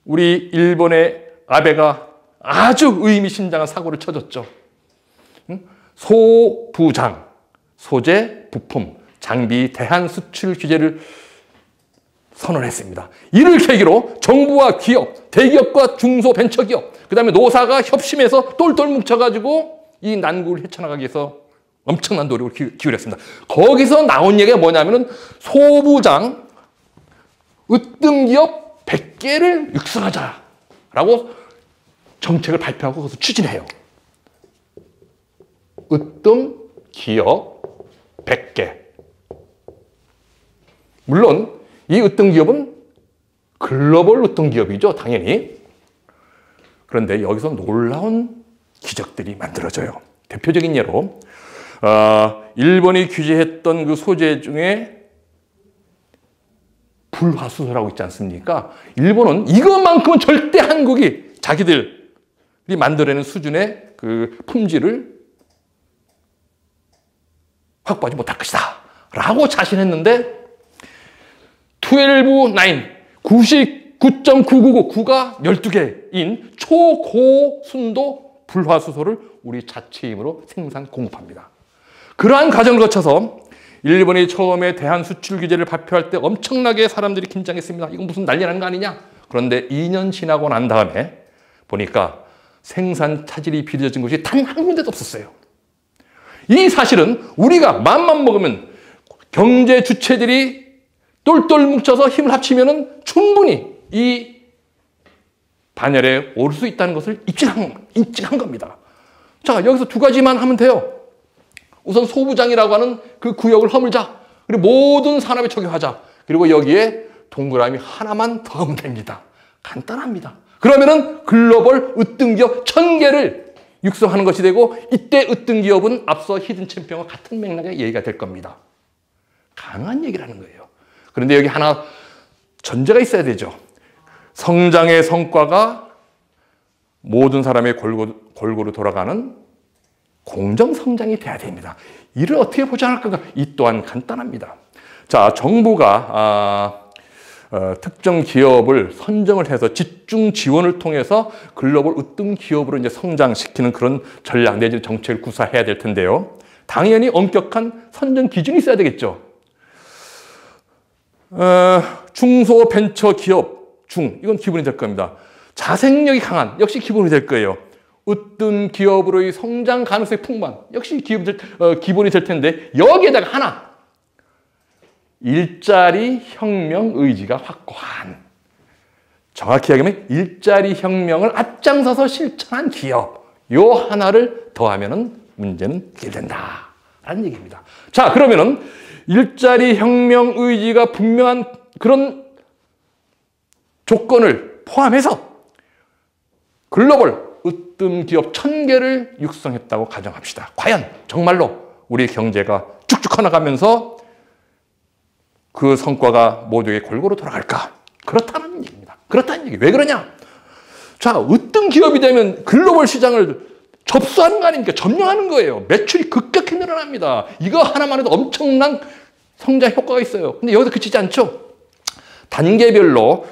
우리 일본의 아베가 아주 의미심장한 사고를 쳐줬죠. 소부장, 소재, 부품, 장비, 대한 수출 규제를 선언했습니다. 이를 계기로 정부와 기업, 대기업과 중소벤처기업, 그 다음에 노사가 협심해서 똘똘 뭉쳐가지고 이 난국을 헤쳐나가기 위해서 엄청난 노력을 기울였습니다. 거기서 나온 얘기가 뭐냐면은 소부장, 으뜸기업 100개를 육성하자라고 정책을 발표하고 그것을 추진해요. 으뜸기업 100개. 물론 이 으뜸기업은 글로벌 으뜸기업이죠, 당연히. 그런데 여기서 놀라운 기적들이 만들어져요. 대표적인 예로 일본이 규제했던 그 소재 중에 불화수소라고 있지 않습니까? 일본은 이것만큼은 절대 한국이 자기들이 만들어내는 수준의 그 품질을 확보하지 못할 것이다 라고 자신했는데 99.999가 12개인 초고순도 불화수소를 우리 자체 힘으로 생산 공급합니다. 그러한 과정을 거쳐서 일본이 처음에 대한 수출 규제를 발표할 때 엄청나게 사람들이 긴장했습니다. 이건 무슨 난리 나는 거 아니냐? 그런데 2년 지나고 난 다음에 보니까 생산 차질이 빚어진 곳이 단 한 군데도 없었어요. 이 사실은 우리가 맘만 먹으면 경제 주체들이 똘똘 뭉쳐서 힘을 합치면 충분히 이 반열에 오를 수 있다는 것을 입증한 겁니다. 자, 여기서 두 가지만 하면 돼요. 우선 소부장이라고 하는 그 구역을 허물자. 그리고 모든 산업에 적용하자. 그리고 여기에 동그라미 하나만 더 하면 됩니다. 간단합니다. 그러면은 글로벌 으뜸기업 1000개를 육성하는 것이 되고, 이때 으뜸기업은 앞서 히든 챔피언과 같은 맥락의 얘기가 될 겁니다. 가능한 얘기라는 거예요. 그런데 여기 하나 전제가 있어야 되죠. 성장의 성과가 모든 사람의 골고루 돌아가는 공정성장이 돼야 됩니다. 이를 어떻게 보장할 건가? 이 또한 간단합니다. 자, 정부가 특정 기업을 선정을 해서 집중 지원을 통해서 글로벌 으뜸 기업으로 이제 성장시키는 그런 전략 내지는 정책을 구사해야 될 텐데요. 당연히 엄격한 선정 기준이 있어야 되겠죠. 중소벤처기업 이건 기본이 될 겁니다. 자생력이 강한, 역시 기본이 될 거예요. 으뜸 기업으로의 성장 가능성이 풍부한, 역시 기본이 될 텐데, 여기에다가 하나, 일자리 혁명 의지가 확고한, 정확히 얘기하면 일자리 혁명을 앞장서서 실천한 기업, 요 하나를 더하면은 문제는 해결된다 라는 얘기입니다. 자, 그러면은 일자리 혁명 의지가 분명한 그런 조건을 포함해서 글로벌 으뜸 기업 1000개를 육성했다고 가정합시다. 과연 정말로 우리 경제가 쭉쭉 커나가면서 그 성과가 모두에게 골고루 돌아갈까? 그렇다는 얘기입니다. 그렇다는 얘기. 왜 그러냐? 자, 으뜸 기업이 되면 글로벌 시장을 접수하는 거 아닙니까? 점령하는 거예요. 매출이 급격히 늘어납니다. 이거 하나만 해도 엄청난 성장 효과가 있어요. 근데 여기서 그치지 않죠? 단계별로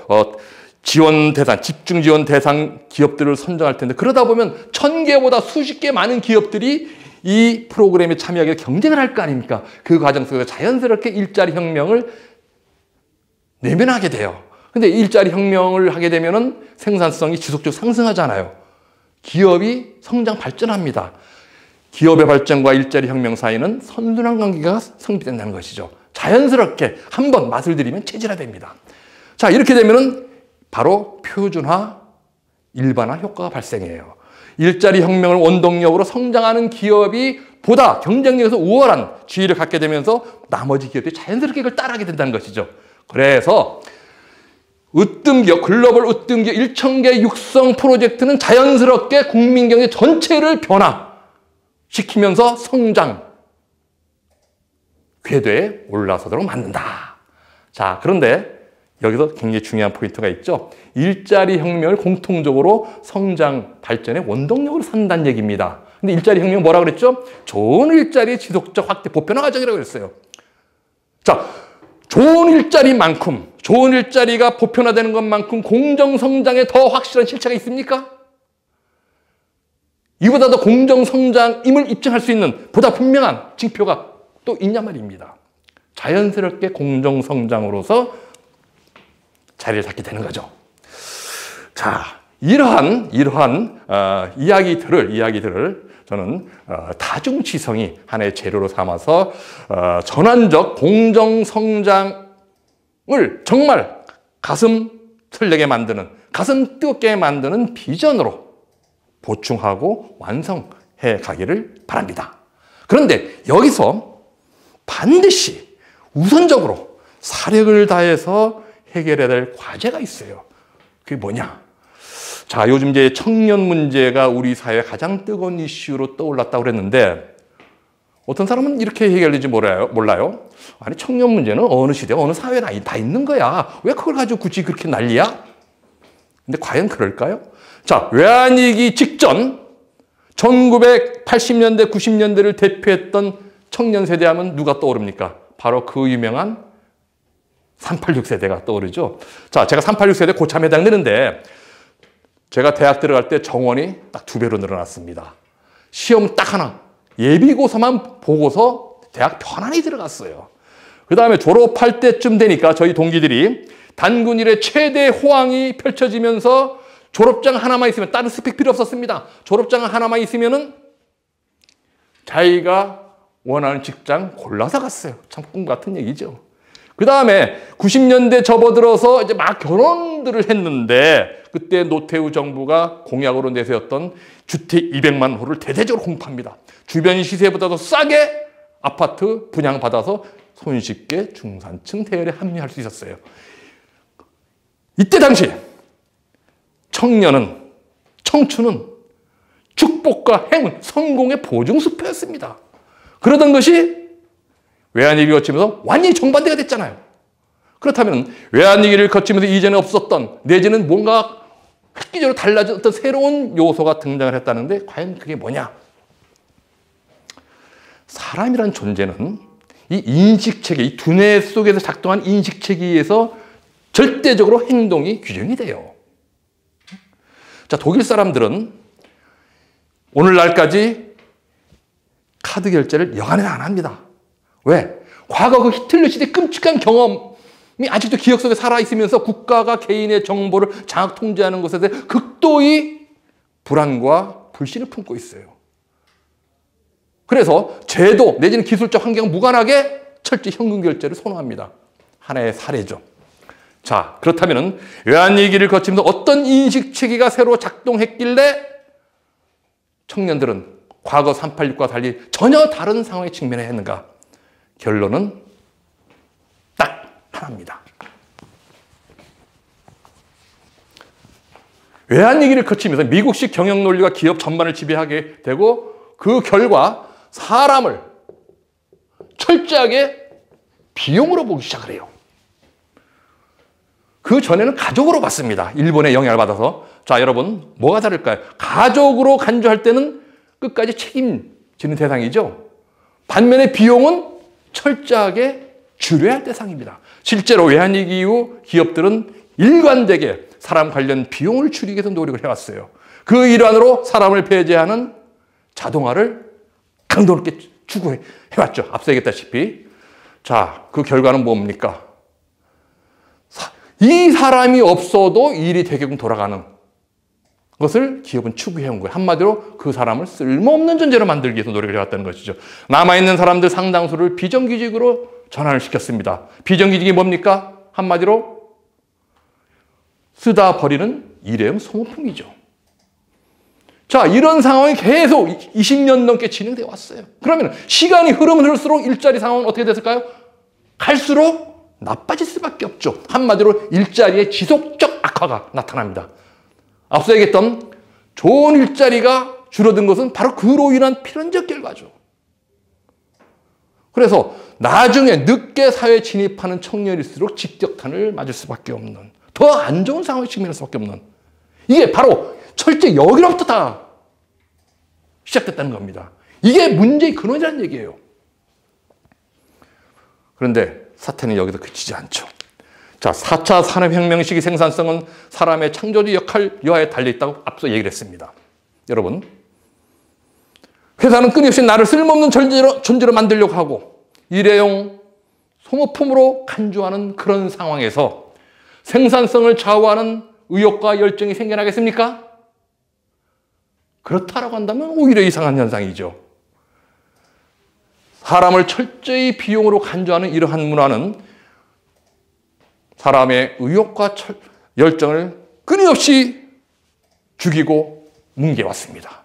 지원 대상, 집중 지원 대상 기업들을 선정할 텐데, 그러다 보면 1000개보다 수십 개 많은 기업들이 이 프로그램에 참여하게 경쟁을 할 거 아닙니까? 그 과정 속에서 자연스럽게 일자리 혁명을 내면하게 돼요. 근데 일자리 혁명을 하게 되면은 생산성이 지속적으로 상승하잖아요. 기업이 성장 발전합니다. 기업의 발전과 일자리 혁명 사이는 선순환 관계가 성립된다는 것이죠. 자연스럽게 한번 맛을 들이면 체질화됩니다. 자, 이렇게 되면은 바로 표준화, 일반화 효과가 발생해요. 일자리 혁명을 원동력으로 성장하는 기업이 보다 경쟁력에서 우월한 지위를 갖게 되면서 나머지 기업들이 자연스럽게 이걸 따라하게 된다는 것이죠. 그래서 으뜸기업, 글로벌 으뜸기업 1000개 육성 프로젝트는 자연스럽게 국민 경제 전체를 변화시키면서 성장 궤도에 올라서도록 만든다. 자, 그런데 여기서 굉장히 중요한 포인트가 있죠. 일자리 혁명을 공통적으로 성장 발전의 원동력으로 삼는다는 얘기입니다. 근데 일자리 혁명 뭐라고 그랬죠? 좋은 일자리의 지속적 확대 보편화 과정이라고 그랬어요. 자, 좋은 일자리만큼, 좋은 일자리가 보편화되는 것만큼 공정성장에 더 확실한 실체가 있습니까? 이보다 더 공정성장임을 입증할 수 있는 보다 분명한 징표가 또 있냐 말입니다. 자연스럽게 공정성장으로서 자리를 잡게 되는 거죠. 자, 이러한 이야기들을 저는 다중지성이 하나의 재료로 삼아서 전환적 공정성장을 정말 가슴 설레게 만드는, 가슴 뜨겁게 만드는 비전으로 보충하고 완성해 가기를 바랍니다. 그런데 여기서 반드시 우선적으로 사력을 다해서 해결해야 될 과제가 있어요. 그게 뭐냐? 자, 요즘 이제 청년 문제가 우리 사회의 가장 뜨거운 이슈로 떠올랐다고 그랬는데, 어떤 사람은 이렇게 해결될지 몰라요. 아니, 청년 문제는 어느 시대, 어느 사회나 다 있는 거야. 왜 그걸 가지고 굳이 그렇게 난리야? 근데 과연 그럴까요? 자, 외환위기 직전 1980년대, 90년대를 대표했던 청년 세대 하면 누가 떠오릅니까? 바로 그 유명한 386 세대가 떠오르죠. 자, 제가 386 세대 고참 해당되는데, 제가 대학 들어갈 때 정원이 딱 2배로 늘어났습니다. 시험 딱 하나, 예비고사만 보고서 대학 편안히 들어갔어요. 그 다음에 졸업할 때쯤 되니까 저희 동기들이 단군 일의 최대 호황이 펼쳐지면서 졸업장 하나만 있으면, 다른 스펙 필요 없었습니다. 졸업장 하나만 있으면은 자기가 원하는 직장 골라서 갔어요. 참 꿈 같은 얘기죠. 그 다음에 90년대 접어들어서 이제 막 결혼들을 했는데, 그때 노태우 정부가 공약으로 내세웠던 주택 200만 호를 대대적으로 공급합니다. 주변 시세보다도 싸게 아파트 분양받아서 손쉽게 중산층 대열에 합류할 수 있었어요. 이때 당시 청춘은 축복과 행운, 성공의 보증수표였습니다. 그러던 것이 외환위기를 거치면서 완전히 정반대가 됐잖아요. 그렇다면 외환위기를 거치면서 이전에 없었던 내지는 뭔가 획기적으로 달라졌던 새로운 요소가 등장을 했다는데 과연 그게 뭐냐? 사람이란 존재는 이 인식체계, 이 두뇌 속에서 작동한 인식체계에 의해서 절대적으로 행동이 규정이 돼요. 자, 독일 사람들은 오늘날까지 카드 결제를 여간에 안 합니다. 왜? 과거 그 히틀러 시대 끔찍한 경험이 아직도 기억 속에 살아있으면서 국가가 개인의 정보를 장악 통제하는 것에 대해 극도의 불안과 불신을 품고 있어요. 그래서 제도 내지는 기술적 환경과 무관하게 철저히 현금 결제를 선호합니다. 하나의 사례죠. 자, 그렇다면 외환위기를 거치면서 어떤 인식체계가 새로 작동했길래 청년들은 과거 386과 달리 전혀 다른 상황에 직면해야 했는가? 결론은 딱 하나입니다. 외환위기를 거치면서 미국식 경영 논리가 기업 전반을 지배하게 되고 그 결과 사람을 철저하게 비용으로 보기 시작을 해요. 그 전에는 가족으로 봤습니다. 일본의 영향을 받아서. 자, 여러분, 뭐가 다를까요? 가족으로 간주할 때는 끝까지 책임지는 대상이죠. 반면에 비용은 철저하게 줄여야 할 대상입니다. 실제로 외환위기 이후 기업들은 일관되게 사람 관련 비용을 줄이기 위해서 노력을 해왔어요. 그 일환으로 사람을 배제하는 자동화를 강도 높게 추구해왔죠. 앞서 얘기했다시피. 자, 그 결과는 뭡니까? 이 사람이 없어도 일이 대개금 돌아가는 것을 기업은 추구해온 거예요. 한마디로 그 사람을 쓸모없는 존재로 만들기 위해서 노력을 해왔다는 것이죠. 남아있는 사람들 상당수를 비정규직으로 전환을 시켰습니다. 비정규직이 뭡니까? 한마디로 쓰다 버리는 일회용 소모품이죠. 자, 이런 상황이 계속 20년 넘게 진행되어 왔어요. 그러면 시간이 흐르면 일자리 상황은 어떻게 됐을까요? 갈수록 나빠질 수밖에 없죠. 한마디로 일자리의 지속적 악화가 나타납니다. 앞서 얘기했던 좋은 일자리가 줄어든 것은 바로 그로 인한 필연적 결과죠. 그래서 나중에 늦게 사회에 진입하는 청년일수록 직격탄을 맞을 수밖에 없는, 더 안 좋은 상황에 직면할 수밖에 없는, 이게 바로 철저히 여기로부터 다 시작됐다는 겁니다. 이게 문제의 근원이라는 얘기예요. 그런데 사태는 여기서 그치지 않죠. 자, 4차 산업혁명 시기 생산성은 사람의 창조적 역할 여하에 달려있다고 앞서 얘기를 했습니다. 여러분, 회사는 끊임없이 나를 쓸모없는 존재로 만들려고 하고 일회용 소모품으로 간주하는 그런 상황에서 생산성을 좌우하는 의욕과 열정이 생겨나겠습니까? 그렇다라고 한다면 오히려 이상한 현상이죠. 사람을 철저히 비용으로 간주하는 이러한 문화는 사람의 의욕과 열정을 끊임없이 죽이고 뭉개왔습니다.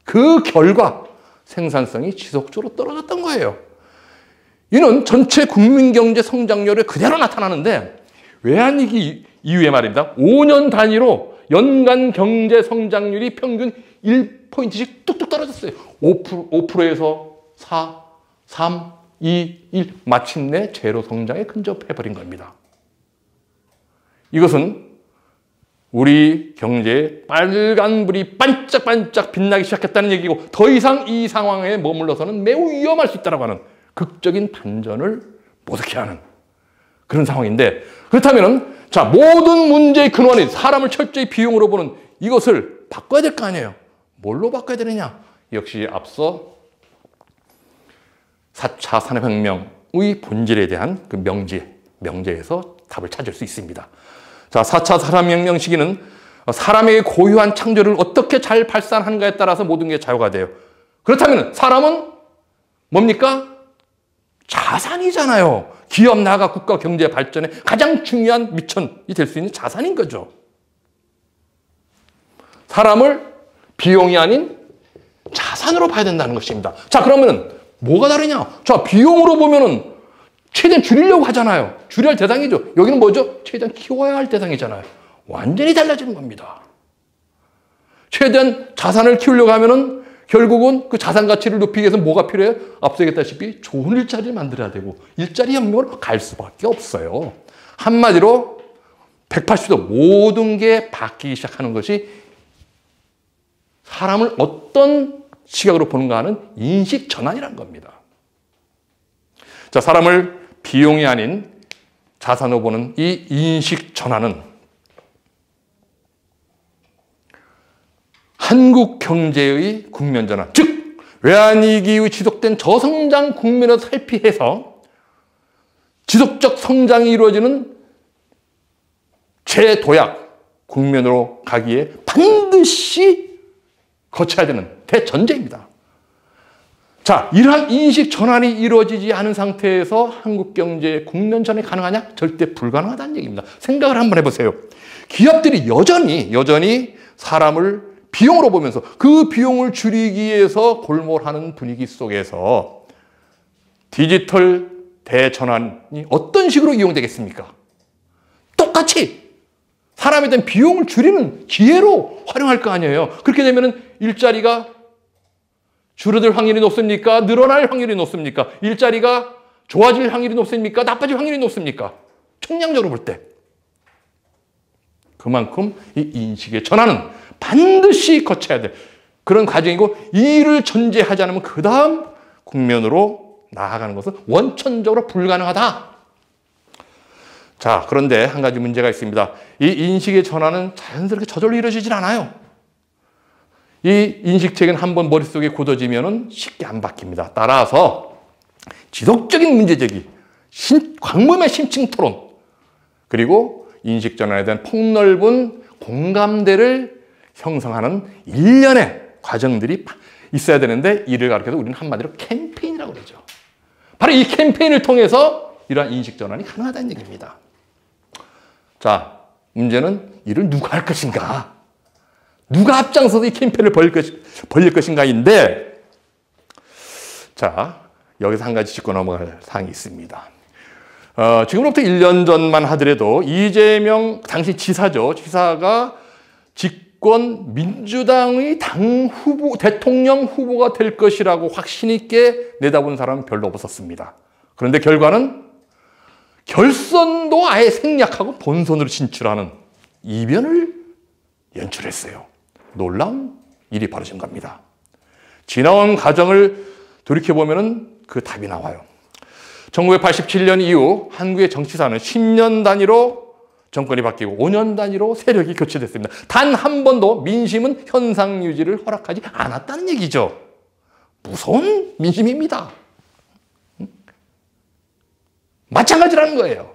그 결과 생산성이 지속적으로 떨어졌던 거예요. 이는 전체 국민경제 성장률에 그대로 나타나는데 외환위기 이후에 말입니다. 5년 단위로 연간 경제 성장률이 평균 1포인트씩 뚝뚝 떨어졌어요. 5%에서 4, 3, 2, 1 마침내 제로 성장에 근접해버린 겁니다. 이것은 우리 경제에 빨간불이 반짝반짝 빛나기 시작했다는 얘기고 더 이상 이 상황에 머물러서는 매우 위험할 수 있다고 하는 극적인 반전을 모색해야 하는 그런 상황인데, 그렇다면 자, 모든 문제의 근원인 사람을 철저히 비용으로 보는 이것을 바꿔야 될 거 아니에요. 뭘로 바꿔야 되느냐? 역시 앞서 4차 산업혁명의 본질에 대한 그 명제에서 답을 찾을 수 있습니다. 자, 4차 산업혁명 시기는 사람에게 고유한 창조를 어떻게 잘 발산하는가에 따라서 모든 게 좌우가 돼요. 그렇다면 사람은 뭡니까? 자산이잖아요. 기업 나가 국가 경제 발전에 가장 중요한 미천이 될 수 있는 자산인 거죠. 사람을 비용이 아닌 자산으로 봐야 된다는 것입니다. 자, 그러면은 뭐가 다르냐? 자, 비용으로 보면은 최대한 줄이려고 하잖아요. 줄여야 할 대상이죠. 여기는 뭐죠? 최대한 키워야 할 대상이잖아요. 완전히 달라지는 겁니다. 최대한 자산을 키우려고 하면은 결국은 그 자산 가치를 높이기 위해서 뭐가 필요해요? 앞서 얘기했다시피 좋은 일자리를 만들어야 되고 일자리 협력으로 갈 수밖에 없어요. 한마디로 180도 모든 게 바뀌기 시작하는 것이 사람을 어떤 시각으로 보는가 하는 인식 전환이란 겁니다. 자, 사람을 비용이 아닌 자산으로 보는 이 인식 전환은 한국 경제의 국면 전환, 즉 외환위기 이후 지속된 저성장 국면에서 살피해서 지속적 성장이 이루어지는 재도약 국면으로 가기에 반드시 거쳐야 되는 대전제입니다. 자, 이러한 인식 전환이 이루어지지 않은 상태에서 한국 경제의 국면 전환이 가능하냐? 절대 불가능하다는 얘기입니다. 생각을 한번 해보세요. 기업들이 여전히 사람을 비용으로 보면서 그 비용을 줄이기 위해서 골몰하는 분위기 속에서 디지털 대전환이 어떤 식으로 이용되겠습니까? 똑같이 사람에 대한 비용을 줄이는 기회로 활용할 거 아니에요. 그렇게 되면 일자리가 줄어들 확률이 높습니까? 늘어날 확률이 높습니까? 일자리가 좋아질 확률이 높습니까? 나빠질 확률이 높습니까? 총량적으로 볼 때. 그만큼 이 인식의 전환은 반드시 거쳐야 돼. 그런 과정이고 이 일을 전제하지 않으면 그 다음 국면으로 나아가는 것은 원천적으로 불가능하다. 자, 그런데 한 가지 문제가 있습니다. 이 인식의 전환은 자연스럽게 저절로 이루어지질 않아요. 이 인식체계는 한번 머릿속에 굳어지면 쉽게 안 바뀝니다. 따라서 지속적인 문제제기, 광범위한 심층 토론, 그리고 인식 전환에 대한 폭넓은 공감대를 형성하는 일련의 과정들이 있어야 되는데 이를 가르쳐서 우리는 한마디로 캠페인이라고 그러죠. 바로 이 캠페인을 통해서 이러한 인식 전환이 가능하다는 얘기입니다. 자, 문제는 이를 누가 할 것인가? 누가 앞장서서 이 캠페인을 벌릴 것인가인데, 자, 여기서 한 가지 짚고 넘어갈 사항이 있습니다. 지금부터 1년 전만 하더라도 이재명 당시 지사죠. 지사가 집권 민주당의 당 후보, 대통령 후보가 될 것이라고 확신 있게 내다본 사람은 별로 없었습니다. 그런데 결과는 결선도 아예 생략하고 본선으로 진출하는 이변을 연출했어요. 놀라운 일이 벌어진 겁니다. 지나온 과정을 돌이켜보면 그 답이 나와요. 1987년 이후 한국의 정치사는 10년 단위로 정권이 바뀌고 5년 단위로 세력이 교체됐습니다. 단 한 번도 민심은 현상 유지를 허락하지 않았다는 얘기죠. 무서운 민심입니다. 마찬가지라는 거예요.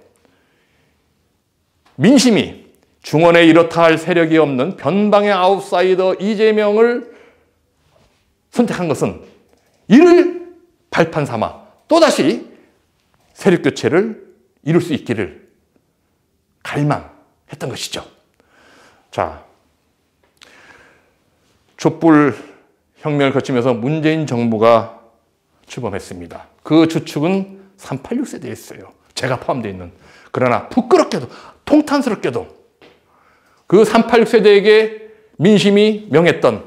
민심이 중원에 이렇다 할 세력이 없는 변방의 아웃사이더 이재명을 선택한 것은 이를 발판 삼아 또다시 세력 교체를 이룰 수 있기를 갈망했던 것이죠. 자, 촛불 혁명을 거치면서 문재인 정부가 출범했습니다. 그 주축은 386 세대였어요. 제가 포함되어 있는. 그러나 부끄럽게도 통탄스럽게도 그 386 세대에게 민심이 명했던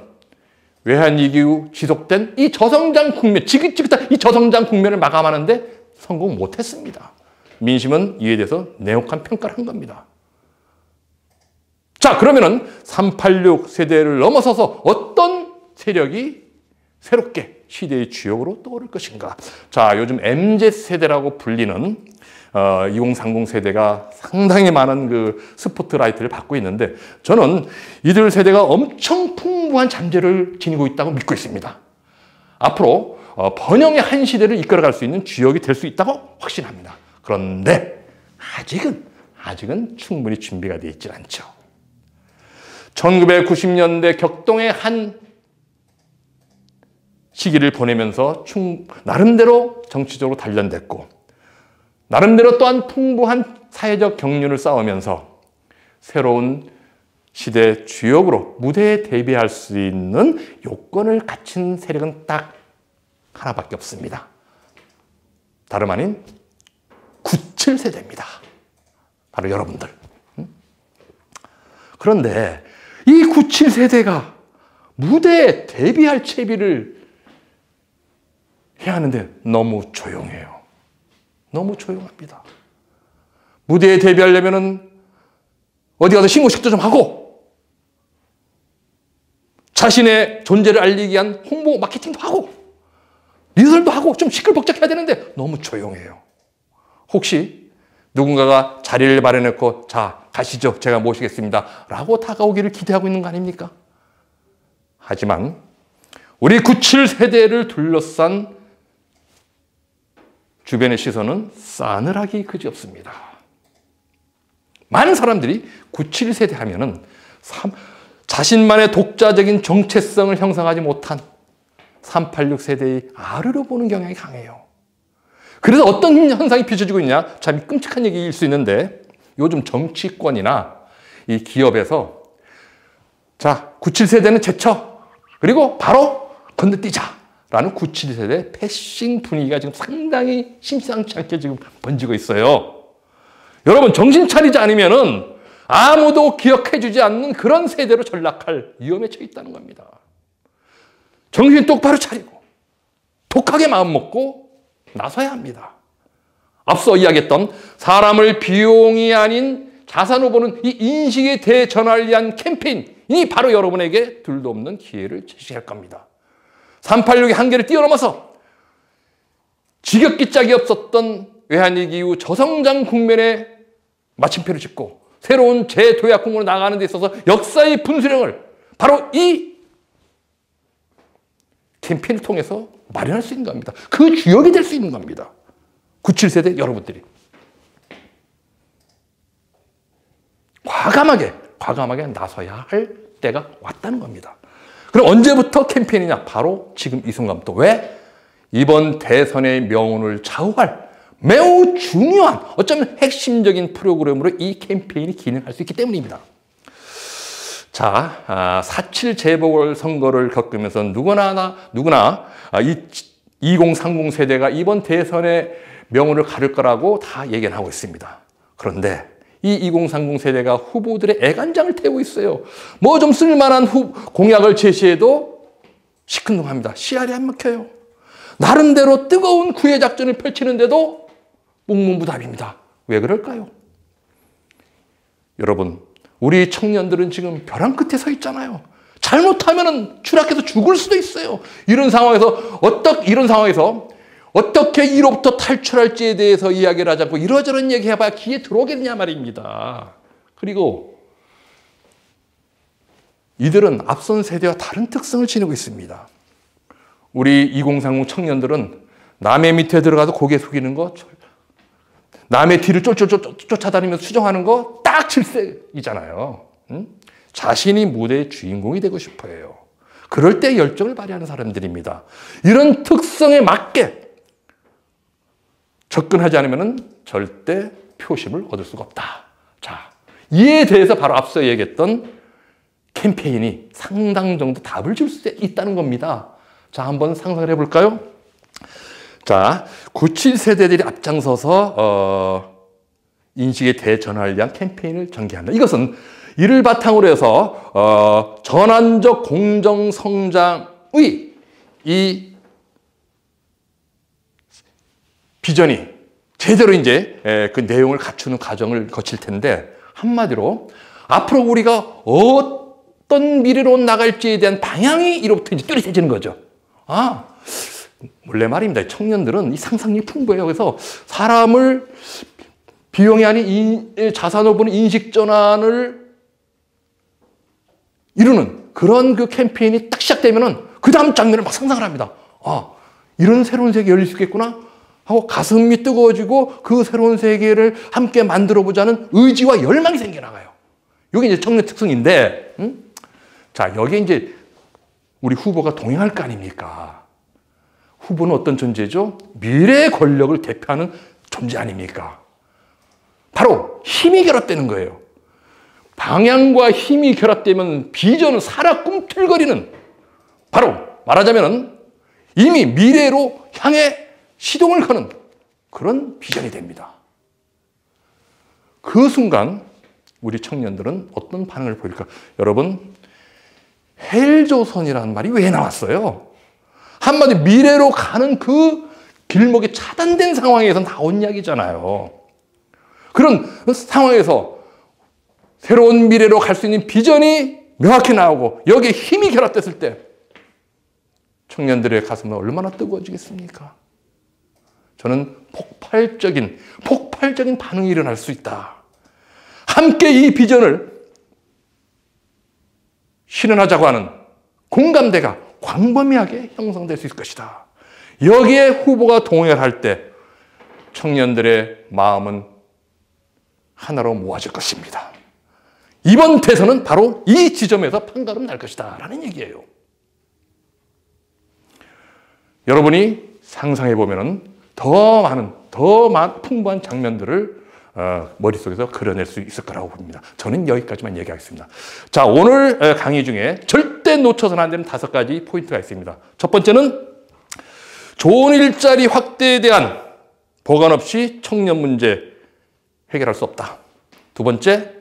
외환위기 후 지속된 이 저성장 국면, 지긋지긋한 이 저성장 국면을 마감하는데 성공 못했습니다. 민심은 이에 대해서 냉혹한 평가를 한 겁니다. 자, 그러면은 386 세대를 넘어서서 어떤 세력이 새롭게 시대의 주역으로 떠오를 것인가? 자, 요즘 MZ세대라고 불리는 2030 세대가 상당히 많은 그 스포트라이트를 받고 있는데 저는 이들 세대가 엄청 풍부한 잠재를 지니고 있다고 믿고 있습니다. 앞으로 번영의 한 시대를 이끌어갈 수 있는 주역이 될 수 있다고 확신합니다. 그런데 아직은 충분히 준비가 되어 있지 않죠. 1990년대 격동의 한 시기를 보내면서 나름대로 정치적으로 단련됐고 나름대로 또한 풍부한 사회적 경륜을 쌓으면서 새로운 시대 주역으로 무대에 데뷔할 수 있는 요건을 갖춘 세력은 딱 하나밖에 없습니다. 다름 아닌 97세대입니다. 바로 여러분들. 그런데 이 97세대가 무대에 데뷔할 채비를 해야 하는데 너무 조용해요. 너무 조용합니다. 무대에 데뷔하려면은 어디 가서 신고식도 좀 하고 자신의 존재를 알리기 위한 홍보 마케팅도 하고 리허설도 하고 좀 시끌벅적해야 되는데 너무 조용해요. 혹시 누군가가 자리를 마련했고 자 가시죠 제가 모시겠습니다 라고 다가오기를 기대하고 있는 거 아닙니까? 하지만 우리 97세대를 둘러싼 주변의 시선은 싸늘하기 그지없습니다. 많은 사람들이 97세대 하면은 자신만의 독자적인 정체성을 형성하지 못한 386세대의 아르르 보는 경향이 강해요. 그래서 어떤 현상이 펼쳐지고 있냐? 참 끔찍한 얘기일 수 있는데 요즘 정치권이나 이 기업에서 자, 97세대는 제쳐 그리고 바로 건너뛰자 라는 97세대 패싱 분위기가 지금 상당히 심상치 않게 지금 번지고 있어요. 여러분 정신 차리지 않으면은 아무도 기억해주지 않는 그런 세대로 전락할 위험에 처해 있다는 겁니다. 정신 똑바로 차리고 독하게 마음 먹고 나서야 합니다. 앞서 이야기했던 사람을 비용이 아닌 자산으로 보는 이 인식의 대전환을 위한 캠페인이 바로 여러분에게 둘도 없는 기회를 제시할 겁니다. 386의 한계를 뛰어넘어서 지겹기 짝이 없었던 외환위기 이후 저성장 국면에 마침표를 짚고 새로운 재도약국으로 나가는 데 있어서 역사의 분수령을 바로 이 캠페인을 통해서 마련할 수 있는 겁니다. 그 주역이 될 수 있는 겁니다. 97세대 여러분들이. 과감하게 나서야 할 때가 왔다는 겁니다. 그럼 언제부터 캠페인이냐? 바로 지금 이 순간부터. 왜? 이번 대선의 명운을 좌우할 매우 중요한 어쩌면 핵심적인 프로그램으로 이 캠페인이 기능할 수 있기 때문입니다. 자, 4.7 재보궐선거를 겪으면서 누구나 이 2030 세대가 이번 대선의 명운을 가를 거라고 다 얘기를 하고 있습니다. 그런데 이 2030 세대가 후보들의 애간장을 태우고 있어요. 뭐 좀 쓸만한 공약을 제시해도 시큰둥합니다. 씨알이 안 먹혀요. 나름대로 뜨거운 구애 작전을 펼치는데도 묵묵부답입니다. 왜 그럴까요? 여러분, 우리 청년들은 지금 벼랑 끝에 서 있잖아요. 잘못하면 추락해서 죽을 수도 있어요. 이런 상황에서 어떻게 이로부터 탈출할지에 대해서 이야기를 하지 않고 이러저런 얘기해봐야 귀에 들어오겠냐 말입니다. 그리고 이들은 앞선 세대와 다른 특성을 지니고 있습니다. 우리 2030 청년들은 남의 밑에 들어가서 고개 숙이는 거, 남의 뒤를 쫓아다니면서 수정하는 거 딱 질색이잖아요. 자신이 무대의 주인공이 되고 싶어 해요. 그럴 때 열정을 발휘하는 사람들입니다. 이런 특성에 맞게 접근하지 않으면 절대 표심을 얻을 수가 없다. 자, 이에 대해서 바로 앞서 얘기했던 캠페인이 상당 정도 답을 줄 수 있다는 겁니다. 자, 한번 상상을 해볼까요? 자, 97세대들이 앞장서서 인식의 대전환을 위한 캠페인을 전개한다. 이것은 이를 바탕으로 해서 전환적 공정성장의 이 비전이 제대로 이제 그 내용을 갖추는 과정을 거칠 텐데 한마디로 앞으로 우리가 어떤 미래로 나갈지에 대한 방향이 이로부터 이제 뚜렷해지는 거죠. 아, 원래 말입니다. 청년들은 이 상상력이 풍부해요. 그래서 사람을 비용이 아닌 자산으로 보는 인식 전환을 이루는 그런 그 캠페인이 딱 시작되면은 그 다음 장면을 막 상상을 합니다. 아, 이런 새로운 세계 열릴 수 있겠구나 하고 가슴이 뜨거워지고 그 새로운 세계를 함께 만들어 보자는 의지와 열망이 생겨나가요. 이게 이제 청년 특성인데, 자, 여기에 이제 우리 후보가 동행할 거 아닙니까? 후보는 어떤 존재죠? 미래의 권력을 대표하는 존재 아닙니까? 바로 힘이 결합되는 거예요. 방향과 힘이 결합되면 비전은 살아 꿈틀거리는, 바로 말하자면 이미 미래로 향해 시동을 거는 그런 비전이 됩니다. 그 순간 우리 청년들은 어떤 반응을 보일까? 여러분, 헬조선이라는 말이 왜 나왔어요? 한마디 미래로 가는 그 길목이 차단된 상황에서 나온 이야기잖아요. 그런 상황에서 새로운 미래로 갈 수 있는 비전이 명확히 나오고 여기에 힘이 결합됐을 때 청년들의 가슴은 얼마나 뜨거워지겠습니까? 저는 폭발적인 반응이 일어날 수 있다. 함께 이 비전을 실현하자고 하는 공감대가 광범위하게 형성될 수 있을 것이다. 여기에 후보가 동의할 때 청년들의 마음은 하나로 모아질 것입니다. 이번 대선은 바로 이 지점에서 판가름 날 것이다 라는 얘기예요. 여러분이 상상해 보면은 더 풍부한 장면들을 머릿속에서 그려낼 수 있을 거라고 봅니다. 저는 여기까지만 얘기하겠습니다. 자, 오늘 강의 중에 절대 놓쳐서는 안 되는 5가지 포인트가 있습니다. 첫 번째는 좋은 일자리 확대에 대한 보관 없이 청년 문제 해결할 수 없다. 두 번째,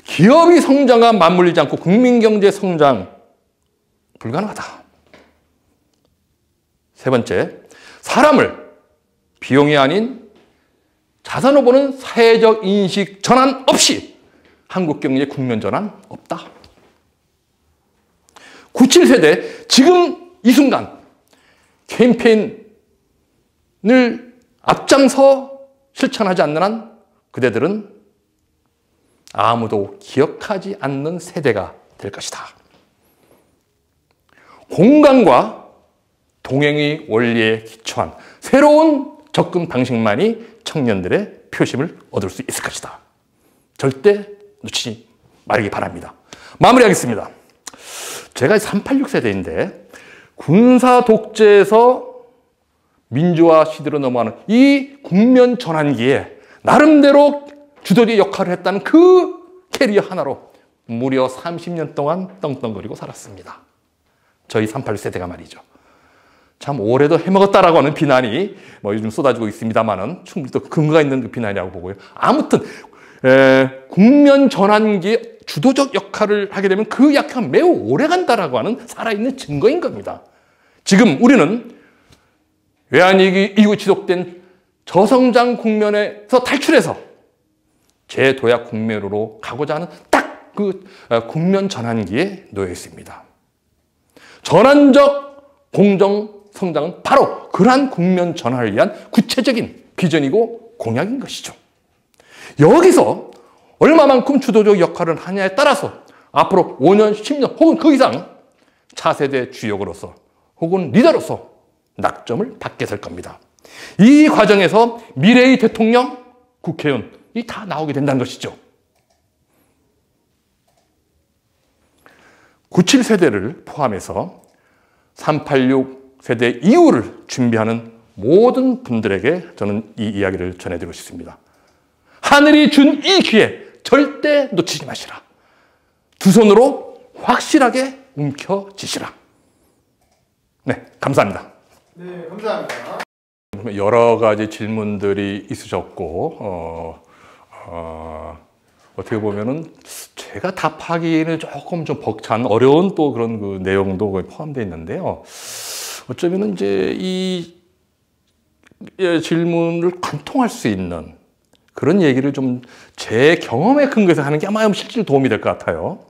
기업이 성장과 맞물리지 않고 국민경제 성장 불가능하다. 세 번째, 사람을 비용이 아닌 자산으로 보는 사회적 인식 전환 없이 한국 경제 국면 전환 없다. 97세대 지금 이 순간 캠페인을 앞장서 실천하지 않는 한 그대들은 아무도 기억하지 않는 세대가 될 것이다. 공감과 동행의 원리에 기초한 새로운 접근 방식만이 청년들의 표심을 얻을 수 있을 것이다. 절대 놓치지 말기 바랍니다. 마무리하겠습니다. 제가 386 세대인데 군사 독재에서 민주화 시대로 넘어가는 이 국면 전환기에 나름대로 주도적 역할을 했다는 그 캐리어 하나로 무려 30년 동안 떵떵거리고 살았습니다. 저희 386 세대가 말이죠. 참 오래도 해먹었다라고 하는 비난이 요즘 쏟아지고 있습니다만은 충분히 또 근거가 있는 그 비난이라고 보고요. 아무튼 국면 전환기에 주도적 역할을 하게 되면 그 약한 매우 오래 간다라고 하는 살아있는 증거인 겁니다. 지금 우리는 외환위기 이후 지속된 저성장 국면에서 탈출해서 재도약 국면으로 가고자 하는 딱 그 국면 전환기에 놓여 있습니다. 전환적 공정 성장은 바로 그러한 국면 전환을 위한 구체적인 비전이고 공약인 것이죠. 여기서 얼마만큼 주도적 역할을 하냐에 따라서 앞으로 5년, 10년 혹은 그 이상 차세대 주역으로서 혹은 리더로서 낙점을 받게 될 겁니다. 이 과정에서 미래의 대통령, 국회의원이 다 나오게 된다는 것이죠. 97세대를 포함해서 386 세대 이후를 준비하는 모든 분들에게 저는 이 이야기를 전해드리고 싶습니다. 하늘이 준 이 기회 절대 놓치지 마시라. 두 손으로 확실하게 움켜쥐시라. 네, 감사합니다. 네, 감사합니다. 여러 가지 질문들이 있으셨고 어떻게 보면은 제가 답하기는 조금 좀 벅찬 어려운 또 그런 그 내용도 포함되어 있는데요. 어쩌면은 이제 이 질문을 관통할 수 있는 그런 얘기를 좀 제 경험에 근거해서 하는 게 아마 실제로 도움이 될 것 같아요.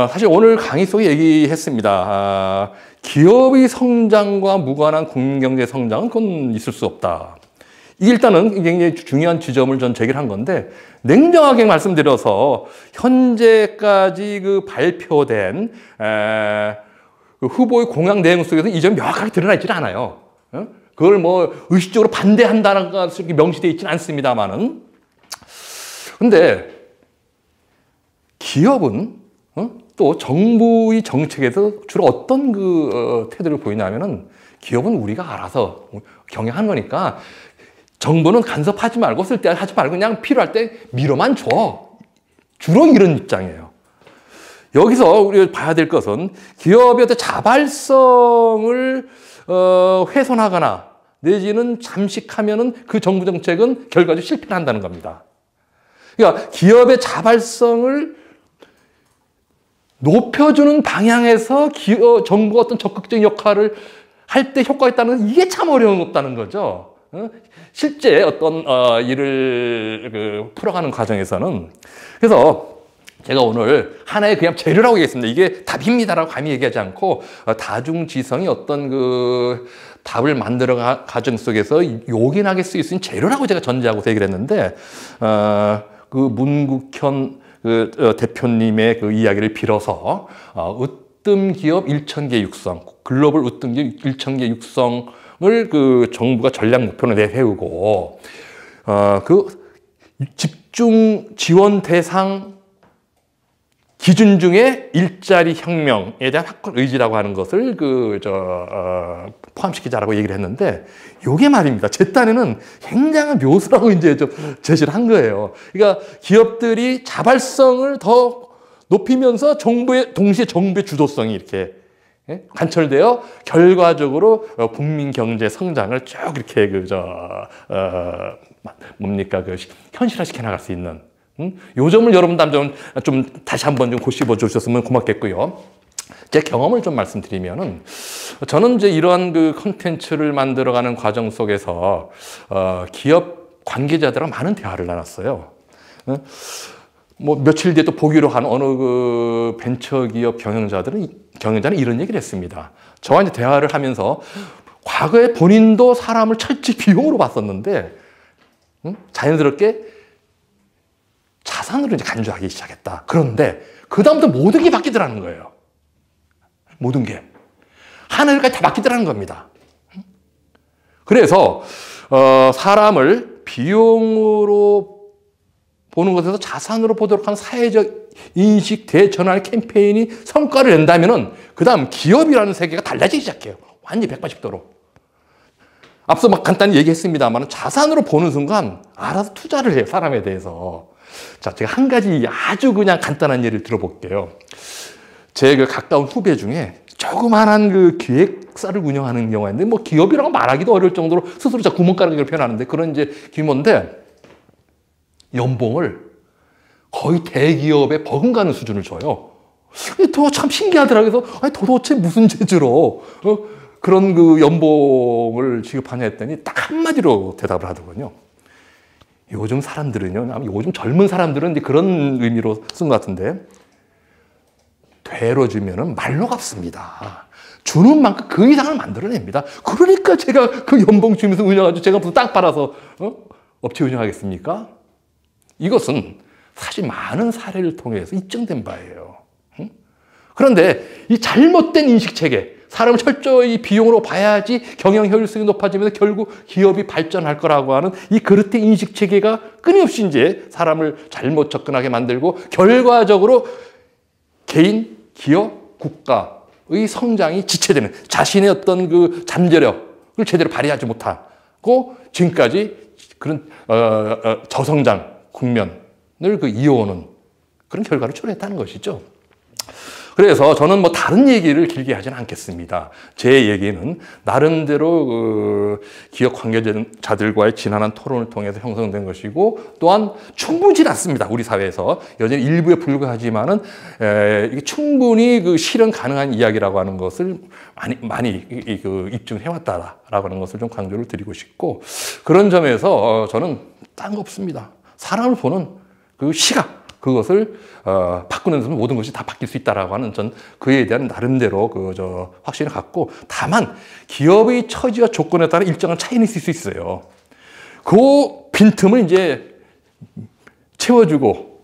사실 오늘 강의 속에 얘기했습니다. 기업의 성장과 무관한 국민경제 성장은 그건 있을 수 없다. 이게 일단은 굉장히 중요한 지점을 전 제기한 건데, 냉정하게 말씀드려서 현재까지 그 발표된 그 후보의 공약 내용 속에서 이 점이 명확하게 드러나 있지는 않아요. 그걸 뭐 의식적으로 반대한다는 것이 이렇게 명시되어 있지는 않습니다만은. 근데 기업은 또 정부의 정책에서 주로 어떤 그 태도를 보이냐면은, 기업은 우리가 알아서 경영하는 거니까 정부는 간섭하지 말고 쓸데하지 말고 그냥 필요할 때 밀어만 줘. 주로 이런 입장이에요. 여기서 우리가 봐야 될 것은 기업의 어떤 자발성을 훼손하거나 내지는 잠식하면은 그 정부 정책은 결과적으로 실패한다는 겁니다. 그러니까 기업의 자발성을 높여주는 방향에서 정부가 어떤 적극적인 역할을 할 때 효과가 있다는 건 이게 참 어려웠다는 거죠. 실제 어떤 일을 풀어가는 과정에서는. 그래서 제가 오늘 하나의 그냥 재료라고 얘기했습니다. 이게 답입니다라고 감히 얘기하지 않고 다중지성이 어떤 답을 만들어 과정 속에서 요긴하게 쓰일 수 있는 재료라고 제가 전제하고서 얘기를 했는데 문국현 대표님의 이야기를 빌어서 으뜸 기업 1,000개 육성, 글로벌 으뜸 기업 1,000개 육성을 정부가 전략 목표로 내세우고 집중 지원 대상 기준 중에 일자리 혁명에 대한 확고한 의지라고 하는 것을 포함시키자라고 얘기를 했는데, 요게 말입니다. 제 딴에는 굉장한 묘수라고 이제 좀 제시를 한 거예요. 그러니까 기업들이 자발성을 더 높이면서 동시에 정부의 주도성이 이렇게 관철되어 결과적으로 국민 경제 성장을 쭉 이렇게 현실화시켜 나갈 수 있는 요 점을 여러분 좀 다시 한번 좀 고집어 주셨으면 고맙겠고요. 제 경험을 좀 말씀드리면은 저는 이제 이러한 콘텐츠를 만들어가는 과정 속에서 기업 관계자들과 많은 대화를 나눴어요. 며칠 뒤에 또 보기로 한 어느 벤처기업 경영자는 이런 얘기를 했습니다. 저와 이제 대화를 하면서 과거에 본인도 사람을 철저히 비용으로 봤었는데 자연스럽게 자산으로 이제 간주하기 시작했다. 그런데 그다음부터 모든 게 바뀌더라는 거예요. 모든 게. 하늘까지 다 바뀌더라는 겁니다. 그래서 사람을 비용으로 보는 것에서 자산으로 보도록 하는 사회적 인식 대전환 캠페인이 성과를 낸다면은 그다음 기업이라는 세계가 달라지기 시작해요. 완전히 180도로. 앞서 간단히 얘기했습니다만 자산으로 보는 순간 알아서 투자를 해요. 사람에 대해서. 자, 제가 한 가지 아주 그냥 간단한 예를 들어볼게요. 제 가까운 후배 중에 조그만한 기획사를 운영하는 경우가 있는데, 기업이라고 말하기도 어려울 정도로 스스로 구멍가락을 표현하는데, 그런 이제 규모인데, 연봉을 거의 대기업에 버금가는 수준을 줘요. 참 신기하더라고요. 그래서, 아니, 도대체 무슨 재주로, 그런 연봉을 지급하냐 했더니 딱 한마디로 대답을 하더군요. 요즘 사람들은요, 요즘 젊은 사람들은 이제 그런 의미로 쓴 것 같은데, 되로 주면은 말로 갚습니다. 주는 만큼 그 이상을 만들어냅니다. 그러니까 제가 연봉 주면서 운영하죠. 제가 무슨 땅 팔아서 업체 운영하겠습니까? 이것은 사실 많은 사례를 통해서 입증된 바예요. 그런데 이 잘못된 인식체계, 사람을 철저히 비용으로 봐야지 경영 효율성이 높아지면서 결국 기업이 발전할 거라고 하는 이 그릇된 인식체계가 끊임없이 이제 사람을 잘못 접근하게 만들고 결과적으로 개인, 기업, 국가의 성장이 지체되는, 자신의 어떤 잠재력을 제대로 발휘하지 못하고 지금까지 그런 저성장 국면을 이어오는 그런 결과를 초래했다는 것이죠. 그래서 저는 다른 얘기를 길게 하지는 않겠습니다. 제 얘기는 나름대로 기업 관계자들과의 지난한 토론을 통해서 형성된 것이고, 또한 충분치 않습니다. 우리 사회에서 여전히 일부에 불과하지만은 이게 충분히 실현 가능한 이야기라고 하는 것을 많이 입증을 해왔다라고 하는 것을 좀 강조를 드리고 싶고, 그런 점에서 저는 딴 거 없습니다. 사람을 보는 시각, 그것을 바꾸는 데서 모든 것이 다 바뀔 수 있다라고 하는 전 그에 대한 나름대로 확신을 갖고, 다만 기업의 처지와 조건에 따라 일정한 차이는 있을 수 있어요. 그 빈틈을 이제 채워주고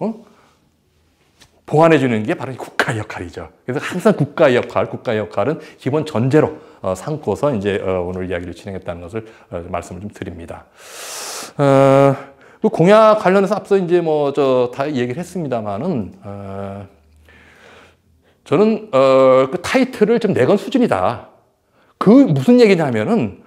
보완해 주는 게 바로 국가의 역할이죠. 그래서 항상 국가의 역할은 기본 전제로 삼고서 이제 오늘 이야기를 진행했다는 것을 말씀을 좀 드립니다. 공약 관련해서 앞서 이제 다 얘기를 했습니다만은, 저는, 그 타이틀을 좀 내건 수준이다. 무슨 얘기냐면은,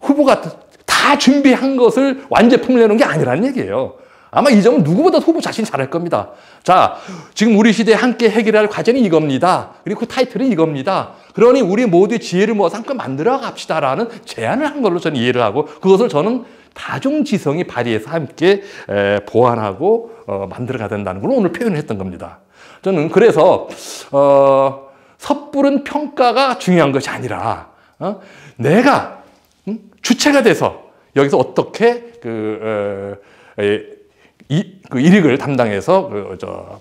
후보가 다 준비한 것을 완제품을 내놓은 게 아니라는 얘기예요. 아마 이 점은 누구보다 후보 자신 잘할 겁니다. 자, 지금 우리 시대에 함께 해결할 과제는 이겁니다. 그리고 그 타이틀은 이겁니다. 그러니 우리 모두의 지혜를 모아서 함께 만들어 갑시다라는 제안을 한 걸로 저는 이해를 하고, 그것을 저는 다중지성이 발휘해서 함께 보완하고 만들어가야 된다는 걸 오늘 표현을 했던 겁니다. 저는 그래서 섣부른 평가가 중요한 것이 아니라 내가 주체가 돼서 여기서 어떻게 일익을 담당해서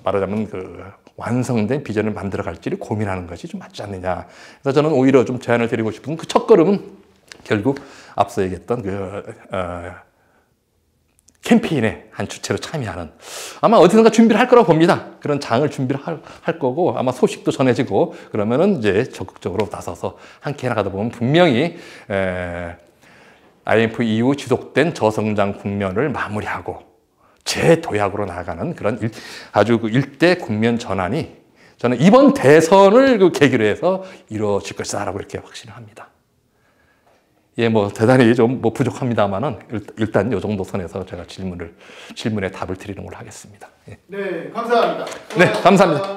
말하자면 완성된 비전을 만들어갈지를 고민하는 것이 좀 맞지 않느냐. 그래서 저는 오히려 좀 제안을 드리고 싶은 그 첫걸음은 결국 앞서 얘기했던 캠페인의 한 주체로 참여하는, 아마 어디선가 준비를 할 거라고 봅니다. 그런 장을 준비를 할 거고, 아마 소식도 전해지고 그러면은 이제 적극적으로 나서서 함께 나가다 보면 분명히 IMF 이후 지속된 저성장 국면을 마무리하고 재도약으로 나아가는 그런 아주 일대 국면 전환이 저는 이번 대선을 계기로 해서 이루어질 것이다라고 이렇게 확신을 합니다. 예, 대단히 좀 부족합니다만은 일단 이 정도 선에서 제가 질문에 답을 드리는 걸로 하겠습니다. 예. 네, 감사합니다. 네, 감사합니다.